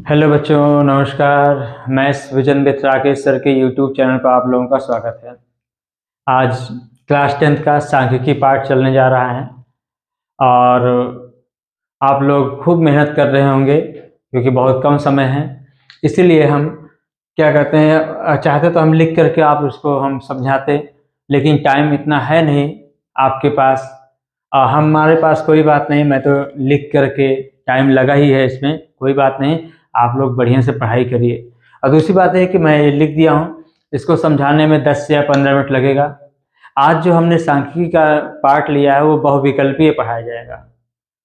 Hello बच्चों, नमस्कार। मैं विजन विद राकेश सर के यूट्यूब चैनल पर आप लोगों का स्वागत है। आज क्लास 10th का सांख्यिकी पाठ चलने जा रहा है और आप लोग खूब मेहनत कर रहे होंगे क्योंकि बहुत कम समय है। इसीलिए हम क्या कहते हैं, चाहते तो हम लिख करके आप उसको हम समझाते, लेकिन टाइम इतना है नहीं आपके पास। हमारे पास कोई बात नहीं, मैं तो लिख करके टाइम लगा ही है इसमें, कोई बात नहीं। आप लोग बढ़िया से पढ़ाई करिए। और दूसरी बात है कि मैं ये लिख दिया हूँ, इसको समझाने में 10 या 15 मिनट लगेगा। आज जो हमने सांख्यिकी का पार्ट लिया है वो बहुविकल्पीय पढ़ाया जाएगा।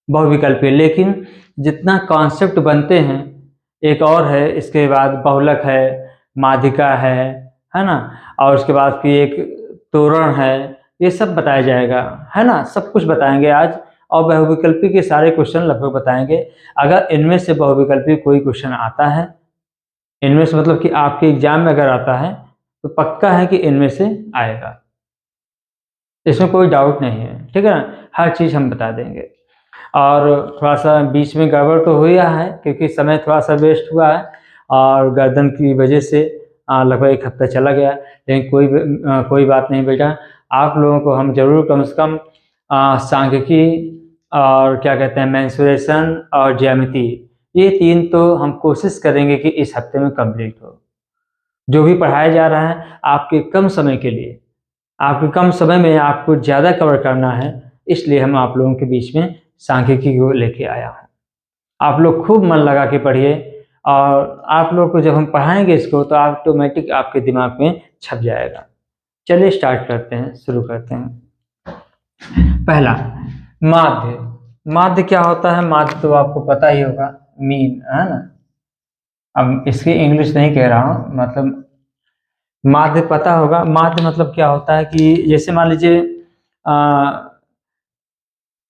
बहुविकल्पीय, लेकिन जितना कॉन्सेप्ट बनते हैं एक और है, इसके बाद बहुलक है, माध्यिका है ना, और उसके बाद फिर एक तोरण है, ये सब बताया जाएगा, है ना। सब कुछ बताएंगे आज, और बहुविकल्पी के सारे क्वेश्चन लगभग बताएंगे। अगर इनमें से बहुविकल्पी कोई क्वेश्चन आता है, इनमें से मतलब कि आपके एग्जाम में अगर आता है तो पक्का है कि इनमें से आएगा, इसमें कोई डाउट नहीं है, ठीक है ना। हर चीज़ हम बता देंगे। और थोड़ा सा बीच में गड़बड़ तो हुआ है क्योंकि समय थोड़ा सा वेस्ट हुआ है और गर्दन की वजह से लगभग एक हफ्ता चला गया, लेकिन कोई बात नहीं बेटा। आप लोगों को हम जरूर कम से कम सांख्यिकी और क्या कहते हैं मेंसुरेशन और ज्यामिति, ये तीन तो हम कोशिश करेंगे कि इस हफ्ते में कंप्लीट हो। जो भी पढ़ाया जा रहा है आपके कम समय के लिए, आपके कम समय में आपको ज़्यादा कवर करना है, इसलिए हम आप लोगों के बीच में सांख्यिकी को लेके आया हूँ। आप लोग खूब मन लगा के पढ़िए, और आप लोग को जब हम पढ़ाएंगे इसको तो ऑटोमेटिक आपके दिमाग में छप जाएगा। चलिए स्टार्ट करते हैं, शुरू करते हैं। पहला, माध्य। माध्य क्या होता है? माध्य तो आपको पता ही होगा, मीन, है ना। अब इसकी इंग्लिश नहीं कह रहा हूँ, मतलब माध्य पता होगा। माध्य मतलब क्या होता है कि जैसे मान लीजिए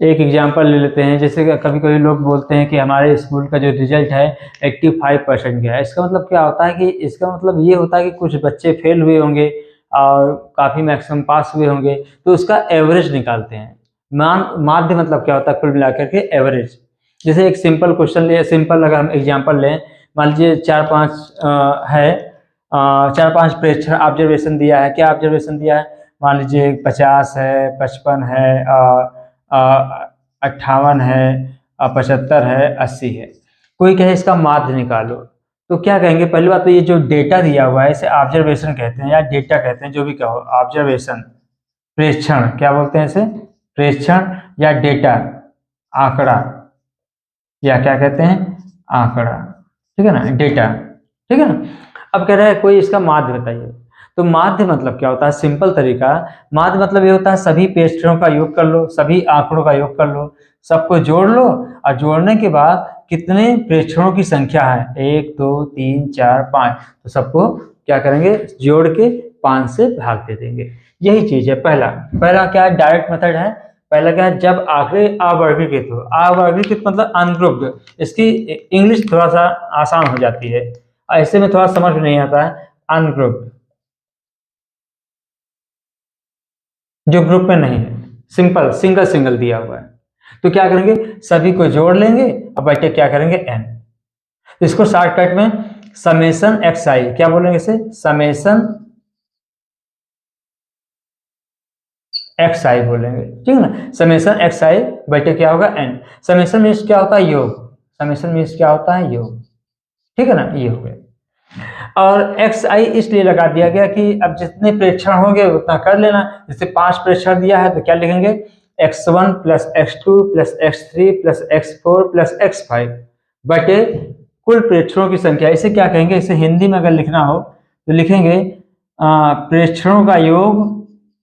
एक एग्जाम्पल ले लेते हैं। जैसे कभी कभी लोग बोलते हैं कि हमारे स्कूल का जो रिजल्ट है 85% गया है। इसका मतलब क्या होता है कि इसका मतलब ये होता है कि कुछ बच्चे फेल हुए होंगे और काफ़ी मैक्सिमम पास हुए होंगे, तो उसका एवरेज निकालते हैं। माध्य मतलब क्या होता है? कुल मिलाकर के एवरेज। जैसे एक सिंपल क्वेश्चन ले, सिंपल अगर हम एग्जाम्पल लें, मान लीजिए 4-5 प्रेक्षण ऑब्जर्वेशन दिया है। क्या ऑब्जर्वेशन दिया है? मान लीजिए 50 है, 55 है, 58 है, 75 है, 80 है। कोई कहे इसका माध्य निकालो, तो क्या कहेंगे? पहली बात तो ये जो डेटा दिया हुआ है इसे ऑब्जर्वेशन कहते हैं या डेटा कहते हैं, जो भी कहो। ऑब्जर्वेशन, प्रेक्षण, क्या बोलते हैं इसे? प्रेक्षण या डेटा, आंकड़ा, या क्या कहते हैं? आंकड़ा, ठीक है ना, डेटा, ठीक है ना। अब कह रहे हैं कोई इसका माध्य बताइए। तो माध्य मतलब क्या होता है? सिंपल तरीका, माध्य मतलब ये होता है सभी प्रेक्षणों का योग कर लो, सभी आंकड़ों का योग कर लो, सबको जोड़ लो, और जोड़ने के बाद कितने प्रेक्षणों की संख्या है, 1 2 3 4 5, तो सबको क्या करेंगे? जोड़ के 5 से भाग दे देंगे। यही चीज है। पहला क्या है? डायरेक्ट मेथड है। पहला क्या है? जब आंकड़े अवर्गीकृत हो। अवर्गीकृत मतलब अनग्रुप्ड। इसकी इंग्लिश थोड़ा सा आसान हो जाती है, ऐसे में थोड़ा समझ में नहीं आता है। अनग्रुप्ड, जो ग्रुप में नहीं है, सिंपल सिंगल सिंगल दिया हुआ है, तो क्या करेंगे? सभी को जोड़ लेंगे और बैठे क्या करेंगे? एन। इसको शॉर्टकट में समेशन एक्स आई, क्या बोलेंगे इसे? समेशन एक्स आई बोलेंगे, ठीक है ना। समेशन एक्स आई बैठे क्या होगा? एन। समेशन मीन्स क्या होता है? योग। समेशन मीन्स क्या होता है? योग, ठीक है ना। ये हो गया। और एक्स आई इसलिए लगा दिया गया कि अब जितने प्रेक्षण होंगे उतना कर लेना। जैसे 5 प्रेक्षण दिया है तो क्या लिखेंगे? x1 plus x2 plus x3 plus x4 plus x5 बटे कुल प्रेक्षणों की संख्या। इसे क्या कहेंगे? इसे हिंदी में अगर लिखना हो तो लिखेंगे प्रेक्षणों का योग।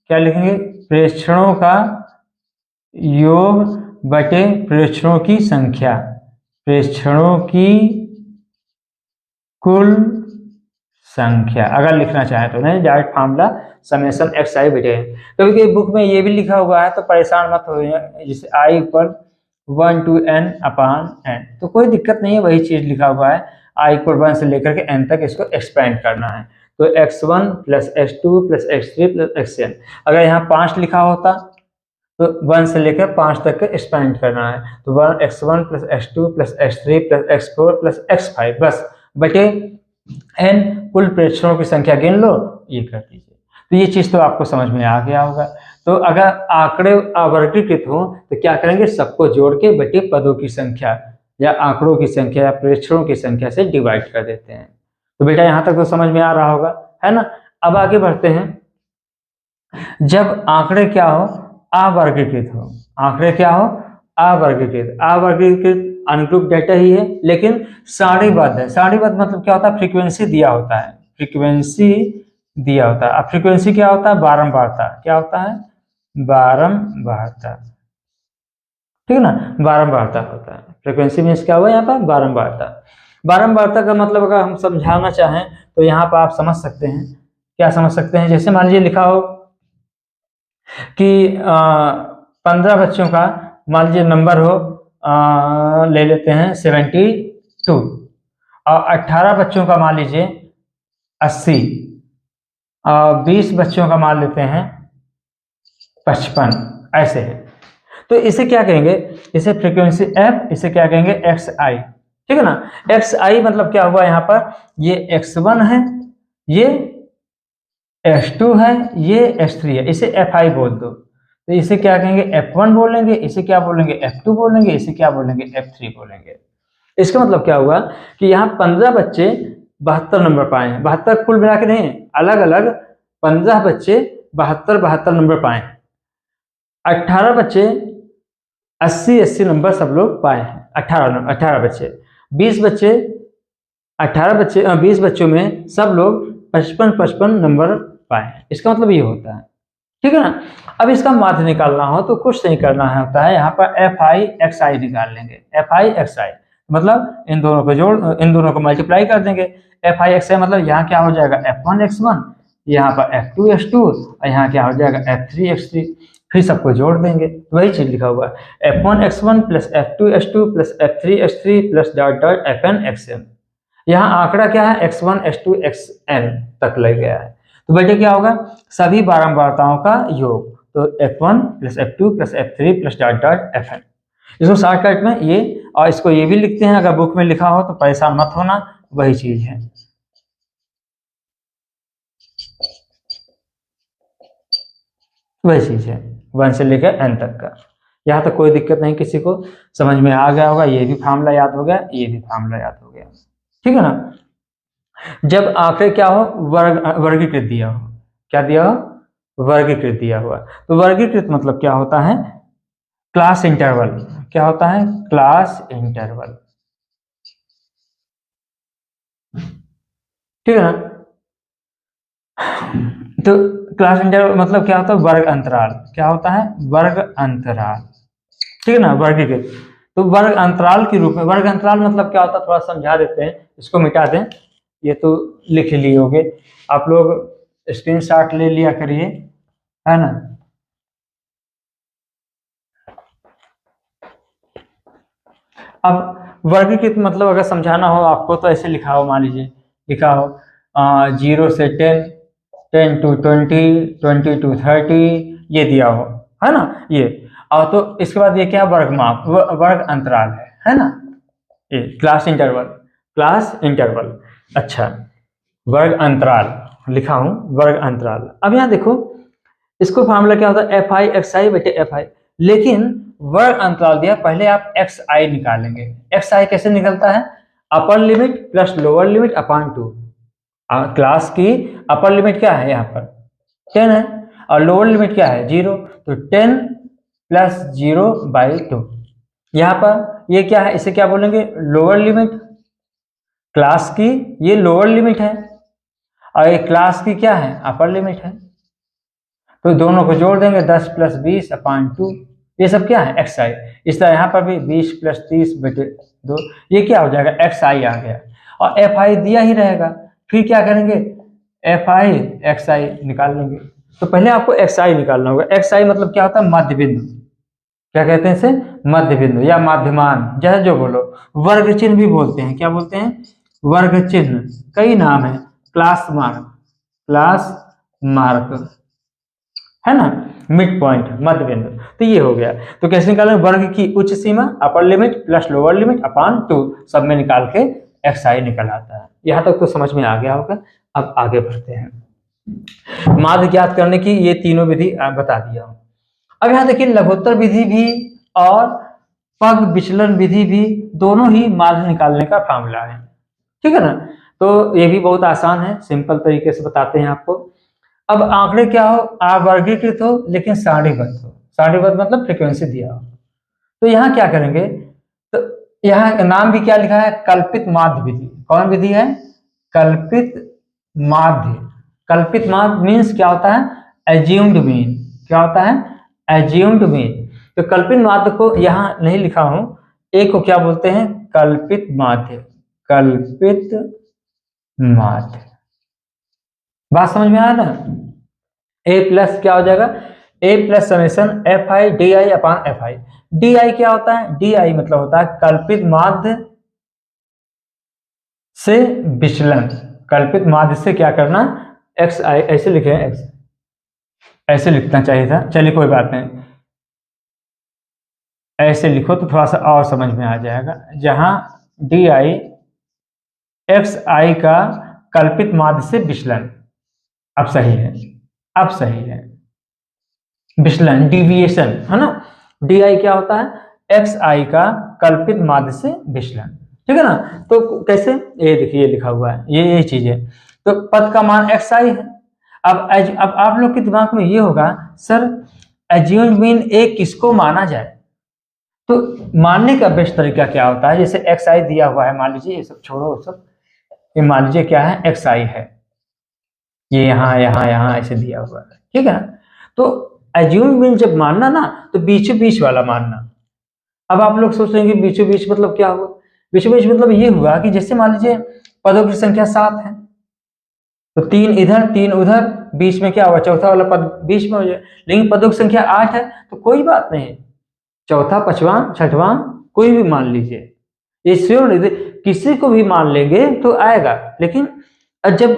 क्या लिखेंगे? प्रेक्षणों का योग बटे प्रेक्षणों की संख्या, प्रेक्षणों की कुल संख्या अगर लिखना चाहे तो। नहीं, डायरेक्ट फॉर्मूला समेशन एक्स आई बटे। कभी कभी बुक में ये भी लिखा हुआ है तो परेशान मत हो, जैसे I equal 1 to n upon n, तो कोई दिक्कत नहीं है, वही चीज लिखा हुआ है। आई इक्वल 1 से लेकर के n तक इसको एक्सपेंड करना है। तो x1 plus x2 plus x3 plus xn, अगर यहाँ 5 लिखा होता तो 1 से लेकर 5 तक का एक्सपेंड करना है। तो 1x1 plus x2 plus x3 plus x4 plus x5 बस बटे n, कुल प्रेक्षणों की संख्या गिन लो, ये कर दीजिए। तो ये चीज़ तो आपको समझ में आ गया होगा। तो अगर आंकड़े अवर्गीकृत हो तो क्या करेंगे, सबको जोड़ के बटे पदों की संख्या या आंकड़ों की संख्या या प्रेक्षणों की संख्या से डिवाइड कर देते हैं। तो बेटा यहाँ तक तो समझ में आ रहा होगा, है ना। अब आगे बढ़ते हैं। जब आंकड़े क्या हो, अवर्गीकृत हो, आंकड़े क्या हो, अवर्गीकृत। अवर्गीकृत अनग्रुप डेटा ही है, लेकिन सारणीबद्ध है। सारणीबद्ध मतलब क्या होता है, फ्रीक्वेंसी दिया होता है, फ्रीक्वेंसी दिया होता है। अब फ्रीक्वेंसी क्या होता है, बारंबारता। क्या होता है, बारंबारता, ठीक है ना, बारंबारता होता है। फ्रीक्वेंसी मीन्स क्या हुआ यहाँ पर, बारंबारता। बारंबारता का मतलब अगर हम समझाना चाहें तो यहाँ पर आप समझ सकते हैं, क्या समझ सकते हैं, जैसे मान लीजिए लिखा हो कि 15 बच्चों का मान लीजिए नंबर हो, ले लेते हैं 72, और 18 बच्चों का मान लीजिए 80, और 20 बच्चों का मान लेते हैं 55, ऐसे है। तो इसे क्या कहेंगे, इसे फ्रीक्वेंसी f, इसे क्या कहेंगे xi, ठीक है ना। xi मतलब क्या हुआ यहाँ पर, ये x1 है, ये x2 है, ये x3 है, इसे fi बोल दो। तो इसे क्या कहेंगे, f1 बोलेंगे, इसे क्या बोलेंगे, f2 बोलेंगे, इसे क्या बोलेंगे, f3 बोलेंगे। इसका मतलब क्या हुआ कि यहाँ 15 बच्चे 72 नंबर पाए हैं, 72 कुल मिला के नहीं, अलग अलग 15 बच्चे 72 नंबर पाए हैं। 18 बच्चे 80 नंबर सब लोग पाए हैं, 18 बच्चे। 20 बच्चे 20 बच्चों में सब लोग 55 नंबर पाए हैं। इसका मतलब ये होता है, ठीक है ना। अब इसका माध्य निकालना हो तो कुछ नहीं करना है, होता है यहाँ पर fi निकाल लेंगे। fi मतलब इन दोनों को मल्टीप्लाई कर देंगे। fi मतलब यहाँ क्या हो जाएगा, f1x1, यहाँ पर f2x2, और यहाँ क्या हो जाएगा, f3x3। फिर सबको जोड़ देंगे, वही चीज लिखा हुआ है, f1x1 plus f2x2 plus f3x3 plus dot dot fnxn। यहाँ आंकड़ा क्या है, x1 x2 xn तक ले गया है। तो बेटे क्या होगा, सभी बारंबारताओं का योग, तो f1 plus f2 plus f3 plus dot dot fn। इसको शॉर्टकट में ये, और इसको ये भी लिखते हैं, अगर बुक में लिखा हो तो परेशान मत होना, वही चीज है। वही चीज है 1 से लेकर n तक का। यहाँ तक कोई दिक्कत नहीं, किसी को समझ में आ गया होगा, ये भी फार्मूला याद हो गया, ये भी फार्मूला याद हो गया, ठीक है ना। जब आंकड़े क्या हो, वर्गीकृत दिया हो, क्या दिया हो, वर्गीकृत दिया हुआ। तो वर्गीकृत मतलब क्या होता है, क्लास इंटरवल। क्या होता है, क्लास इंटरवल, ठीक है ना। तो क्लास इंटरवल मतलब क्या होता है, वर्ग अंतराल। क्या होता है, वर्ग अंतराल, ठीक है ना, वर्गीकृत। तो वर्ग अंतराल के रूप में, वर्ग अंतराल मतलब क्या होता है, थोड़ा समझा देते हैं, इसको मिटा दें, ये तो लिख लिए होगे आप लोग, स्क्रीनशॉट ले लिया करिए, है ना। अब वर्गीकृत मतलब अगर समझाना हो आपको तो ऐसे लिखा हो, मान लीजिए लिखा हो 0 से 10, 10 to 20, 20 to 30, ये दिया हो, है ना ये। और तो इसके बाद ये क्या, वर्गमाप, वर्ग अंतराल है ना, ये क्लास इंटरवल, क्लास इंटरवल। अच्छा, वर्ग अंतराल लिखा हूं, वर्ग अंतराल। अब यहाँ देखो, इसको फार्मूला क्या होता है, fi बटे fi, लेकिन वर्ग अंतराल दिया, पहले आप xi निकालेंगे। xi कैसे निकलता है, अपर limit plus lower limit upon 2। Class की अपर लिमिट क्या है, यहाँ पर 10 है, और लोअर लिमिट क्या है 0, तो 10 प्लस 0/2। यहाँ पर ये क्या है, इसे क्या बोलेंगे, लोअर लिमिट। क्लास की ये लोअर लिमिट है, और ये क्लास की क्या है, अपर लिमिट है। तो दोनों को जोड़ देंगे, 10 प्लस 20 अपॉन 2, ये सब क्या है, xi। इस तरह यहाँ पर भी 20 प्लस 30/2, ये क्या हो जाएगा, xi आ गया, और fi दिया ही रहेगा। फिर क्या करेंगे, fi xi निकाल लेंगे। तो पहले आपको xi निकालना होगा। xi मतलब क्या होता है, मध्य बिंदु। क्या कहते हैं इसे, मध्य बिंदु या माध्यमान, जैसे जो बोलो। वर्ग चिन्ह भी बोलते हैं, क्या बोलते हैं, वर्ग चिन्ह, कई नाम है, क्लास मार्क, क्लास मार्क, है ना। मिड पॉइंट, मध्य बिंदु। तो ये हो गया। तो कैसे निकालेंगे, वर्ग की उच्च सीमा upper limit plus lower limit upon 2 सब में निकाल के xi निकल आता है। यहाँ तक तो समझ में आ गया होगा। अब आगे बढ़ते हैं। माध्य ज्ञात करने की ये तीनों विधि बता दिया हूँ। अब यहाँ देखिए लघुत्तर विधि भी और पग विचलन विधि भी दोनों ही माध्य निकालने का फार्मूला है, ठीक है ना। तो ये भी बहुत आसान है, सिंपल तरीके से बताते हैं आपको। अब आंकड़े क्या हो, अवर्गीकृत हो लेकिन सारणीबद्ध हो। सारणीबद्ध मतलब फ्रीक्वेंसी दिया हो। तो यहाँ क्या करेंगे, तो यहाँ नाम भी क्या लिखा है, कल्पित माध्य विधि। कौन विधि है, कल्पित माध्य। कल्पित माध्य मीन्स क्या होता है, एज्यूम्ड मीन। क्या होता है, एज्यूम्ड मीन। तो कल्पित माध्य को यहाँ नहीं लिखा हूं, एक को क्या बोलते हैं, कल्पित माध्य। कल्पित माध्य, बात समझ में आया ना। ए प्लस क्या हो जाएगा, A plus summation F I D I upon F I. D I क्या होता है, डी आई मतलब होता है कल्पित माध्य से विचलन। कल्पित माध्य से क्या करना, एक्स आई, ऐसे लिखे हैं एक्स, ऐसे लिखना चाहिए था, चलिए कोई बात नहीं, ऐसे लिखो तो थोड़ा सा और समझ में आ जाएगा। जहां डी आई एक्स आई का कल्पित माध्य से विचलन, अब सही है, अब सही है, विचलन डिविएशन है ना। डी आई क्या होता है, एक्स आई का कल्पित माध्य से विचलन, ठीक है ना। तो कैसे, ये देखिए लिखा हुआ है, ये चीज है। तो पद का मान एक्स आई है। अब आप लोग के दिमाग में ये होगा, सर एज्यूम्ड मीन ए किसको माना जाए। तो मानने का बेस्ट तरीका क्या होता है, जैसे एक्स आई दिया हुआ है, मान लीजिए ये सब छोड़ो, सब ये मान लीजिए क्या है, एक्स आई है, ये यहाँ यहाँ यहाँ ऐसे दिया हुआ है, ठीक है। तो एज्यूम मीन जब मानना ना, तो बीचों बीच वाला मानना। अब आप लोग सोच रहे हैं बीचों बीच मतलब क्या हुआ, बीचों बीच मतलब ये हुआ कि जैसे मान लीजिए पदों की संख्या 7 है, तो 3 इधर 3 उधर, बीच में क्या हुआ, चौथा वाला पद बीच में हो जाए। लेकिन पदों की संख्या 8 है, तो कोई बात नहीं, चौथा पांचवा छठवां कोई भी मान लीजिए, ये श्योर नहीं, किसी को भी मान लेंगे तो आएगा। लेकिन जब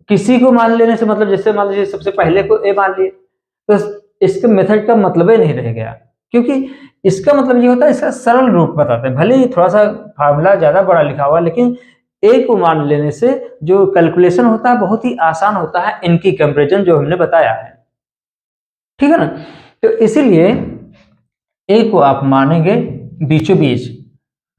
किसी को मान लेने से मतलब, जैसे मान लीजिए सबसे पहले को ए मान लिए, तो इसके मेथड का मतलब ही नहीं रह गया, क्योंकि इसका मतलब ये होता है, इसका सरल रूप बताते हैं। भले ही थोड़ा सा फार्मूला ज्यादा बड़ा लिखा हुआ, लेकिन ए को मान लेने से जो कैलकुलेशन होता है बहुत ही आसान होता है, इनकी कंपैरिजन जो हमने बताया है, ठीक है ना। तो इसीलिए ए को आप मानेंगे बीचों बीच,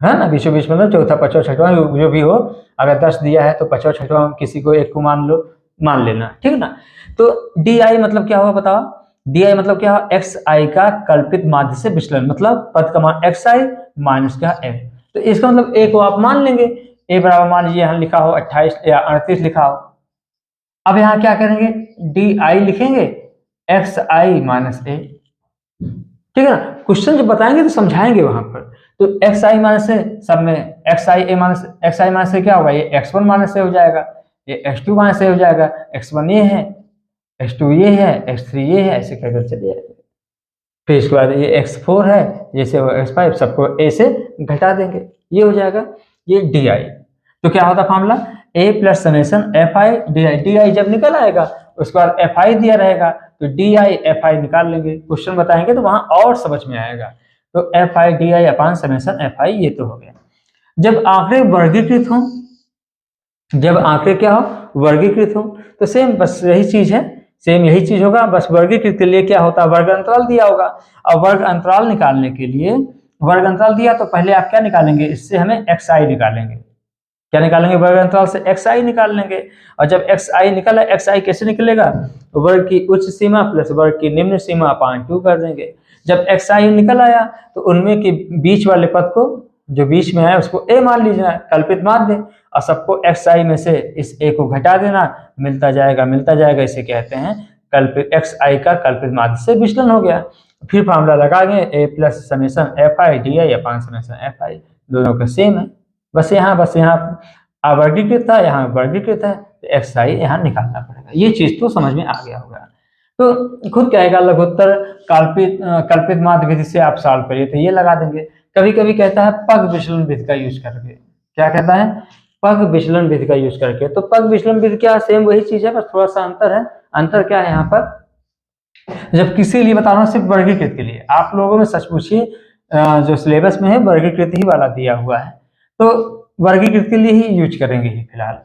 है ना, बीचों बीच मतलब चौथा पांचवा छठवां जो भी हो, अगर 10 दिया है तो पांचवा छठवां किसी को एक को मान लो, मान लेना, ठीक है ना। तो डी आई मतलब क्या हुआ बताओ, डी आई मतलब क्या हुआ, एक्स आई का कल्पित माध्य से विचलन, मतलब पद का मान एक्स आई माइनस का एफ। तो इसका मतलब ए को आप मान लेंगे, ए बराबर मान लीजिए यहाँ लिखा हो 28 या 38 लिखा हो। अब यहाँ क्या करेंगे, डी आई लिखेंगे एक्स आई माइनस ए, ठीक है ना। क्वेश्चन जब बताएंगे तो समझाएंगे वहां पर। तो एक्स आई माइनस से सब में एक्स आई ए माइनस, एक्स आई माइनस से क्या होगा, ये एक्स वन माइनस से हो जाएगा, ये एक्स टू माइनस से हो जाएगा, एक्स वन ये है, एक्स टू ये है, एक्स थ्री ये है, ऐसे कहकर चलिए। फिर इसके बाद ये एक्स फोर है, जैसे वो एक्स फाइव, सबको ए से घटा देंगे, ये हो जाएगा ये डी आई। तो क्या होता formula, A plus summation F I D I. D आई जब निकल आएगा उसके बाद एफ आई दिया रहेगा, तो डी आई एफ आई निकाल लेंगे, क्वेश्चन बताएंगे तो वहां और समझ में आएगा। तो F I D I upon summation F आई, ये तो हो गया। जब आंकड़े वर्गीकृत हों, जब आंकड़े क्या हो, वर्गीकृत हो, तो सेम बस यही चीज है, सेम यही चीज होगा, बस वर्गीकृत के लिए क्या होता है, वर्ग अंतराल दिया होगा। और वर्ग अंतराल निकालने के लिए, वर्ग अंतराल दिया तो पहले आप क्या निकालेंगे, इससे हमें एक्स आई निकालेंगे। क्या निकालेंगे, वर्ग अंतराल से एक्स आई निकाल लेंगे। और जब एक्स आई निकला, एक्स आई कैसे निकलेगा, वर्ग की उच्च सीमा प्लस वर्ग की निम्न सीमा अपान 2 कर देंगे। जब एक्स आई निकल आया तो उनमें के बीच वाले पद को, जो बीच में है उसको ए मान लीजिए, कल्पित माध्य, और सबको एक्स आई में से इस ए को घटा देना, मिलता जाएगा मिलता जाएगा, इसे कहते हैं कल्पित, एक्स आई का कल्पित माध्य से विचलन हो गया। फिर फार्मूला लगाएंगे, A plus summation F I D I upon summation F I, दोनों का सेम है। बस यहाँ अवर्गीकृत था, यहाँ वर्गीकृत है, तो एक्स आई यहाँ निकालना पड़ेगा। ये चीज तो समझ में आ गया होगा। तो खुद क्या आएगा, लघुत्तर कल्पित माध्य विधि से आप सॉल्व करिए, तो ये लगा देंगे। कभी कभी कहता है पग विचलन विधि का यूज करके, क्या कहता है, पग विचलन विधि का यूज करके। तो पग विचलन विधि क्या, सेम वही चीज है, बस थोड़ा सा अंतर है। अंतर क्या है यहाँ पर, जब किसी लिए बता रहा हूँ सिर्फ वर्गीकृत के लिए, आप लोगों में सच पूछिए जो सिलेबस में है वर्गीकृत ही वाला दिया हुआ है, तो वर्गीकृत के लिए ही यूज करेंगे ही फिलहाल।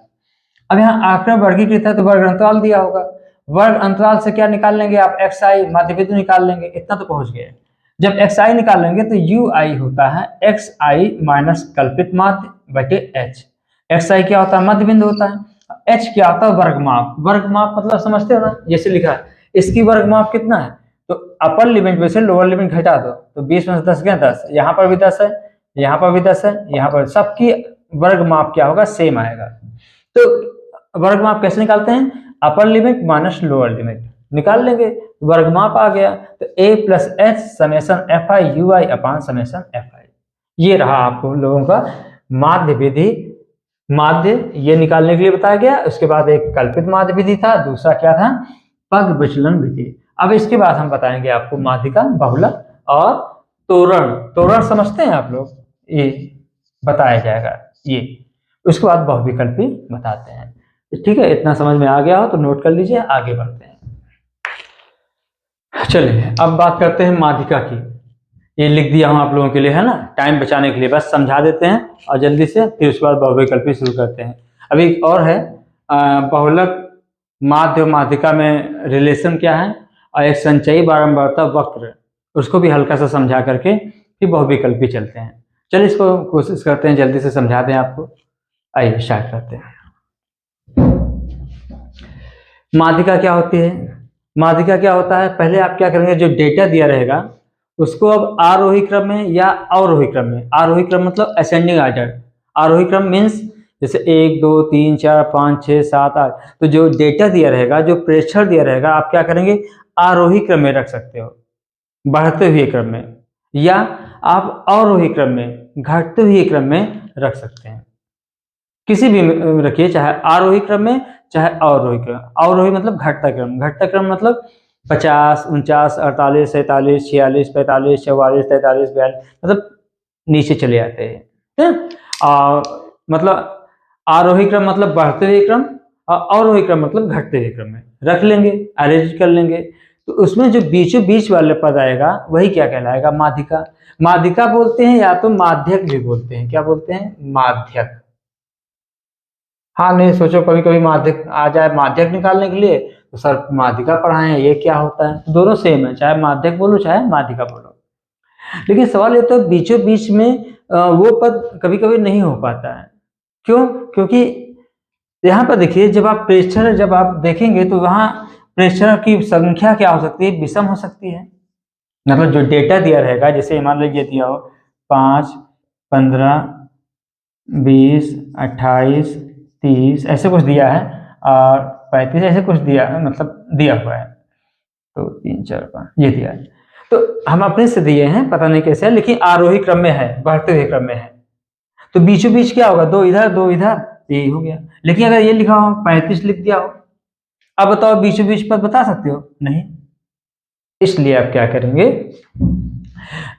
अब यहाँ आक्रम वर्गीकृत है तो वर्ग अंतराल दिया होगा, वर्ग अंतराल से क्या निकाल लेंगे आप, एक्स आई माध्य बिंदु निकाल लेंगे, इतना तो पहुंच गए। जब एक्स आई निकाल लेंगे तो यू आई होता है एक्स आई माइनस कल्पित माध्य बटे एच। एक्स आई क्या होता है, मध्य बिंदु होता है, एच क्या होता है, वर्गमाप। वर्गमाप मतलब समझते हो ना, जैसे लिखा है इसकी वर्गमाप कितना है, तो अपर लिमिट में से लोअर लिमिट घटा दो तो 20 में से 10 गया 10, यहाँ पर भी 10 है, यहाँ पर भी 10 है, यहाँ पर सबकी वर्गमाप क्या होगा, सेम आएगा। तो वर्गमाप कैसे निकालते हैं, upper limit minus lower limit निकाल लेंगे, वर्गमाप आ गया तो a plus H summation F I you I upon summation F आई। ये रहा आप लोगों का माध्य विधि। माध्य ये निकालने के लिए बताया गया, उसके बाद एक कल्पित माध्य विधि था, दूसरा क्या था, पग विचलन विधि। अब इसके बाद हम बताएंगे आपको माध्यिका, बहुलक और तोरण। तोरण समझते हैं आप लोग, ये बताया जाएगा ये, उसके बाद बहुविकल्पी बताते हैं। ठीक है, इतना समझ में आ गया हो तो नोट कर लीजिए, आगे बढ़ते हैं। चलिए अब बात करते हैं माध्यिका की। ये लिख दिया हूं आप लोगों के लिए, है ना, टाइम बचाने के लिए बस समझा देते हैं और जल्दी से, फिर उसके बाद बहुविकल्पी शुरू करते हैं। अभी एक और है बहुलक माध्य और माध्यिका में रिलेशन क्या है, और एक संचयी बारंबारता वक्र, उसको भी हल्का सा समझा करके फिर बहुविकल्पी चलते हैं। चलिए इसको कोशिश करते हैं जल्दी से समझा दें आपको। आइए स्टार्ट करते हैं। माध्यिका क्या होती है, माध्यिका क्या होता है, पहले आप क्या करेंगे, जो डेटा दिया रहेगा उसको अब आरोही क्रम में या अवरोही क्रम में, आरोही क्रम मतलब असेंडिंग ऑर्डर, आरोही क्रम मीन्स जैसे 1 2 3 4 5 6 7 8, तो जो डेटा दिया रहेगा, जो प्रेक्षण दिया रहेगा, आप क्या करेंगे, आरोही क्रम में रख सकते हो, बढ़ते हुए क्रम में, या आप अवरोही क्रम में, घटते हुए क्रम में रख सकते हैं, किसी भी रखिए, चाहे आरोही क्रम में चाहे अवरोही क्रम। अवरोही मतलब घटता क्रम, घटता क्रम मतलब 50 49 48 47 46 45 44 43 42, मतलब नीचे चले जाते हैं। मतलब आरोही क्रम मतलब बढ़ते हुए क्रम, और अवरोही क्रम मतलब घटते हुए क्रम में रख लेंगे, अरेंज कर लेंगे। तो उसमें जो बीचों बीच वाले पद आएगा वही क्या कहलाएगा, माध्यिका। माध्यिका बोलते हैं या तो माध्यक भी बोलते हैं, क्या बोलते हैं, माध्यक। हाँ नहीं सोचो कभी कभी माध्यक आ जाए माध्यक निकालने के लिए, तो सर माध्यिका पढ़ाएं, ये क्या होता है, तो दोनों सेम है, चाहे माध्यक बोलो चाहे माध्यिका बोलो। लेकिन सवाल ये तो बीचों बीच में वो पद कभी कभी नहीं हो पाता है, क्यों, क्योंकि यहाँ पर देखिए जब आप प्रेक्षण जब आप देखेंगे तो वहाँ प्रेक्षण की संख्या क्या हो सकती है, विषम हो सकती है। मतलब जो डेटा दिया रहेगा, जैसे मान लीजिए दिया हो 5 15 20 28 30 ऐसे कुछ दिया है, और 35 ऐसे कुछ दिया है, मतलब दिया हुआ है, तो 3 4 5 ये दिया है, तो हम अपने से दिए हैं, पता नहीं कैसे है, लेकिन आरोही क्रम में है, बढ़ते हुए क्रम में है, तो बीचों बीच क्या होगा, 2 इधर 2 इधर, यही हो गया। लेकिन अगर ये लिखा हो 35 लिख दिया हो, अब बताओ बीचों बीच पद बता सकते हो, नहीं, इसलिए आप क्या करेंगे,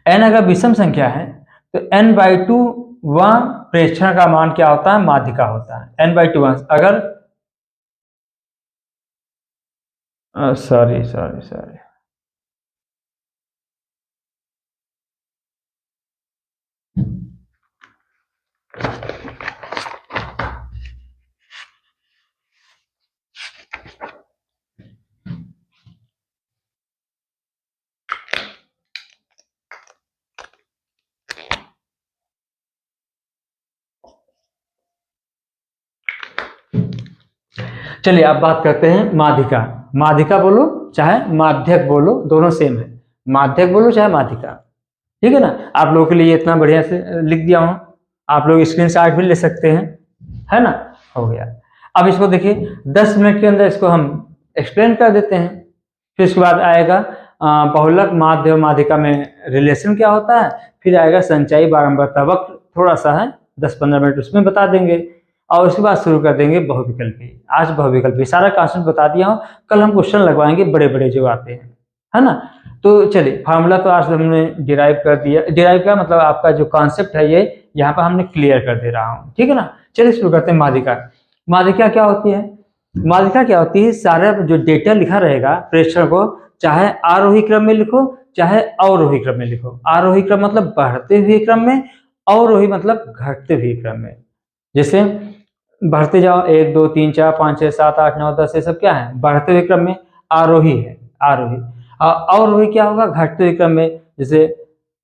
n अगर विषम संख्या है तो n/2 वह प्रेक्षण का मान क्या होता है, माध्यिका होता है, n/2 अगर सॉरी चलिए अब बात करते हैं माध्यिका। माध्यिका बोलो चाहे माध्यक बोलो, दोनों सेम है, माध्यक बोलो चाहे माध्यिका, ठीक है ना। आप लोगों के लिए इतना बढ़िया से लिख दिया हूं, आप लोग स्क्रीनशॉट भी ले सकते हैं, है ना, हो गया। अब इसको देखिए 10 मिनट के अंदर इसको हम एक्सप्लेन कर देते हैं, फिर उसके बाद आएगा बहुलक माध्य और माध्यिका में रिलेशन क्या होता है, फिर आएगा संचयी बारंबारता वक्र, थोड़ा सा है 10-15 मिनट उसमें बता देंगे, और उसके बाद शुरू कर देंगे बहुविकल्पी। आज बहुविकल्पी सारा कॉन्सेप्ट बता दिया हूँ, कल हम क्वेश्चन लगवाएंगे बड़े बड़े जो आते हैं, है ना। तो चलिए फार्मूला तो आज हमने डिराइव कर दिया, डिराइव का मतलब आपका जो कॉन्सेप्ट है ये यहाँ पर हमने क्लियर कर दे रहा हूँ, ठीक है ना। चलिए शुरू करते हैं माध्यिका। माध्यिका क्या होती है, माध्यिका क्या होती है, सारा जो डेटा लिखा रहेगा प्रेक्षण को चाहे आरोही क्रम में लिखो चाहे अवरोही क्रम में लिखो। आरोही क्रम मतलब बढ़ते हुए क्रम में, अवरोही मतलब घटते हुए क्रम में। जैसे बढ़ते जाओ 1 2 3 4 5 6 7 8 9 10, ये सब क्या है? बढ़ते हुए क्रम में आरोही है, आरोही। अवरोही क्या होगा? घटते हुए क्रम में। जैसे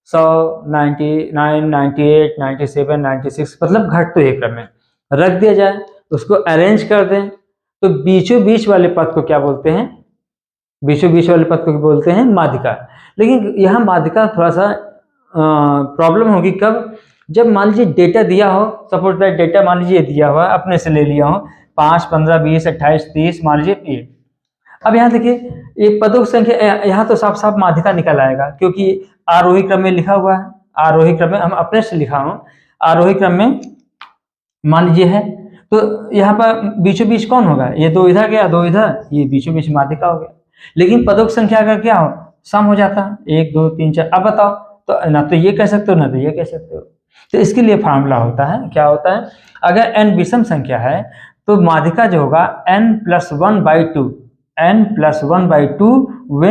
100 99 98 97 96 मतलब घटते हुए क्रम में रख दिया जाए, उसको अरेंज कर दें तो बीचों बीच वाले पद को क्या बोलते हैं? बीचों बीच वाले पद को बोलते हैं माध्यिका। लेकिन यहाँ माध्यिका थोड़ा सा प्रॉब्लम होगी कब? जब मान लीजिए डेटा दिया हो, सपोज दैट डेटा मान लीजिए दिया हुआ अपने से ले लिया हो 5 15 20 28 30 मान लीजिए ये। अब यहाँ देखिए ये पदों की संख्या, यहाँ तो साफ साफ माध्यिका निकल आएगा क्योंकि आरोही क्रम में लिखा हुआ है। आरोही क्रम में हम अपने से लिखा हूँ, आरोही क्रम में मान लीजिए है, तो यहाँ पर बीचों बीच कौन होगा? ये 2 इधर गया 2 इधर, ये बीचों बीच माध्यिका हो गया। लेकिन पदों की संख्या अगर क्या हो, सम हो जाता है 1 2 3 4। अब बताओ, तो ना तो ये कह सकते हो ना तो ये कह सकते हो। तो इसके लिए फार्मूला होता है, क्या होता है? अगर n विषम संख्या है तो माध्यिका जो होगा n+1/2, n+1/2 वे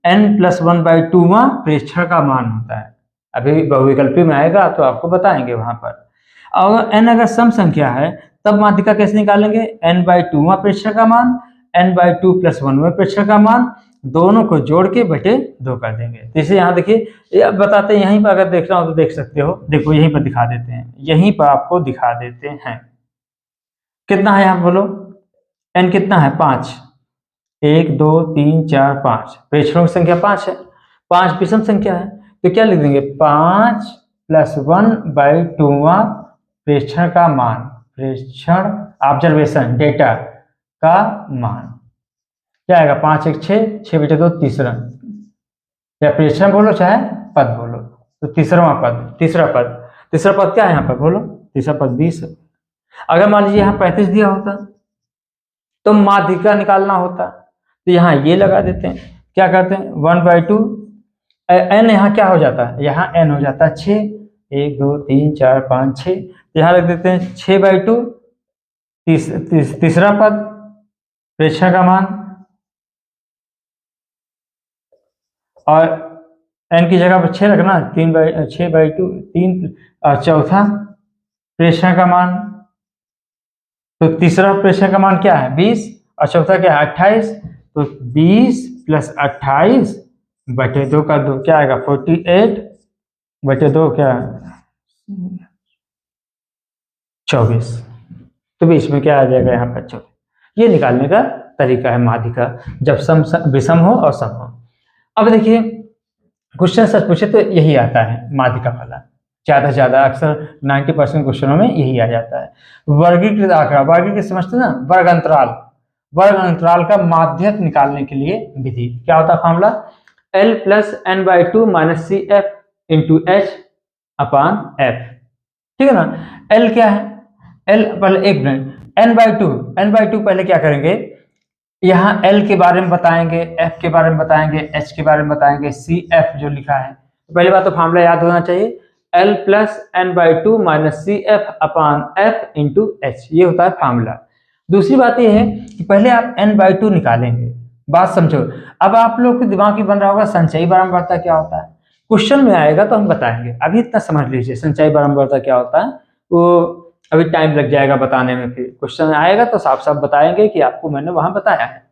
n+1/2वां प्रेक्षण का मान होता है। अभी बहुविकल्पी में आएगा तो आपको बताएंगे वहां पर। और n अगर सम संख्या है तब माध्यिका कैसे निकालेंगे? n/2वां प्रेक्षण का मान, n/2 + 1वां प्रेक्षण का मान, दोनों को जोड़ के बटे 2 कर देंगे। जैसे यहाँ देखिए अब बताते हैं, यहीं पर अगर देखना हो तो देख सकते हो। देखो यहीं पर दिखा देते हैं, यहीं पर आपको दिखा देते हैं। कितना है यहाँ बोलो? n कितना है? 5। 1 2 3 4 5, प्रेक्षणों की संख्या 5 है। 5 विषम संख्या है तो क्या लिख देंगे? 5 + 1/2वां प्रेक्षण का मान, प्रेक्षण ऑब्जर्वेशन डेटा का मान क्या आएगा? 5 1 6, 6 बटे 2 तीसरा, या प्रेक्षण बोलो चाहे पद बोलो, तो तीसरा पद क्या है यहाँ पर बोलो? तीसरा पद 20 है। अगर मान लीजिए यहाँ 35 दिया होता तो माध्यिका निकालना होता, तो यहाँ ये लगा देते हैं। क्या करते हैं? 1/2 n यहाँ क्या हो जाता है? यहाँ n हो जाता है 6, 1 2 3 4 5 6, यहाँ रख देते हैं 6/2 तीसरा पद प्रेक्षण का मान, और n की जगह पर 6 रखना, 6/2 3, और चौथा प्रेक्षण का मान, तो तीसरा प्रेक्षण का मान क्या है? 20, और चौथा क्या है? 28। तो 20 + 28 बटे 2 का 2 क्या आएगा? 48 बटे 2 क्या है? 24। तो बीच में क्या आ जाएगा यहाँ पर? 24। ये निकालने का तरीका है माध्यिका, जब सम विषम हो और सम हो। अब देखिए क्वेश्चन सच पूछे तो यही आता है माध्यिका वाला, ज्यादा से ज्यादा अक्सर 90% क्वेश्चनों में यही आ जाता है। वर्गीकृत आंकड़ा, वर्गीकृत समझते ना? वर्ग अंतराल, वर्ग अंतराल का माध्यक निकालने के लिए विधि क्या होता है? Formula L + n/2 - CF × H/F। ठीक है ना? L क्या है? L पहले एक मिनट, n/2 पहले क्या करेंगे? यहाँ L के बारे में बताएंगे, F के बारे में बताएंगे, H के बारे में बताएंगे, CF जो लिखा है। तो पहली बात तो फार्मूला याद होना चाहिए, L + n/2 - CF/F × H, ये होता है फार्मूला। दूसरी बात ये है कि पहले आप n/2 निकालेंगे। बात समझो, अब आप लोग के दिमाग में बन रहा होगा संचयी बारंबारता क्या होता है? क्वेश्चन में आएगा तो हम बताएंगे, अभी इतना समझ लीजिए संचयी बारंबारता क्या होता है। वो अभी टाइम लग जाएगा बताने में, फिर क्वेश्चन आएगा तो साफ साफ बताएंगे कि आपको मैंने वहां बताया है।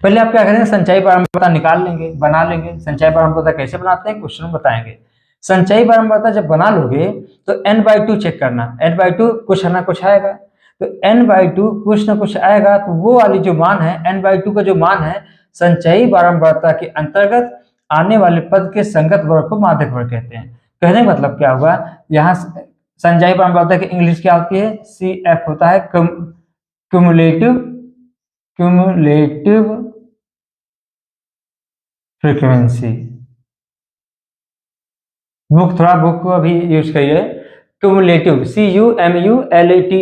पहले आप क्या करेंगे? संचयी बारंबारता निकाल लेंगे, बना लेंगे। संचयी बारंबारता कैसे बनाते हैं क्वेश्चन में बताएंगे। संचयी बारंबारता जब बना लोगे तो n/2 चेक करना, n/2 कुछ ना कुछ आएगा, तो n/2 कुछ ना कुछ आएगा, तो वो वाली जो मान है n/2 का जो मान है संचयी बारंबारता के अंतर्गत आने वाले पद के संगत वर्ग को माध्यक वर्ग कहते हैं। कहने का मतलब क्या हुआ? यहाँ संचयी बारंबारता की इंग्लिश क्या होती है? CF होता है क्यूमुलेटिव फ्रीक्वेंसी। बुक को अभी यूज करिए, क्यूमुलेटिव CUMULATIVE,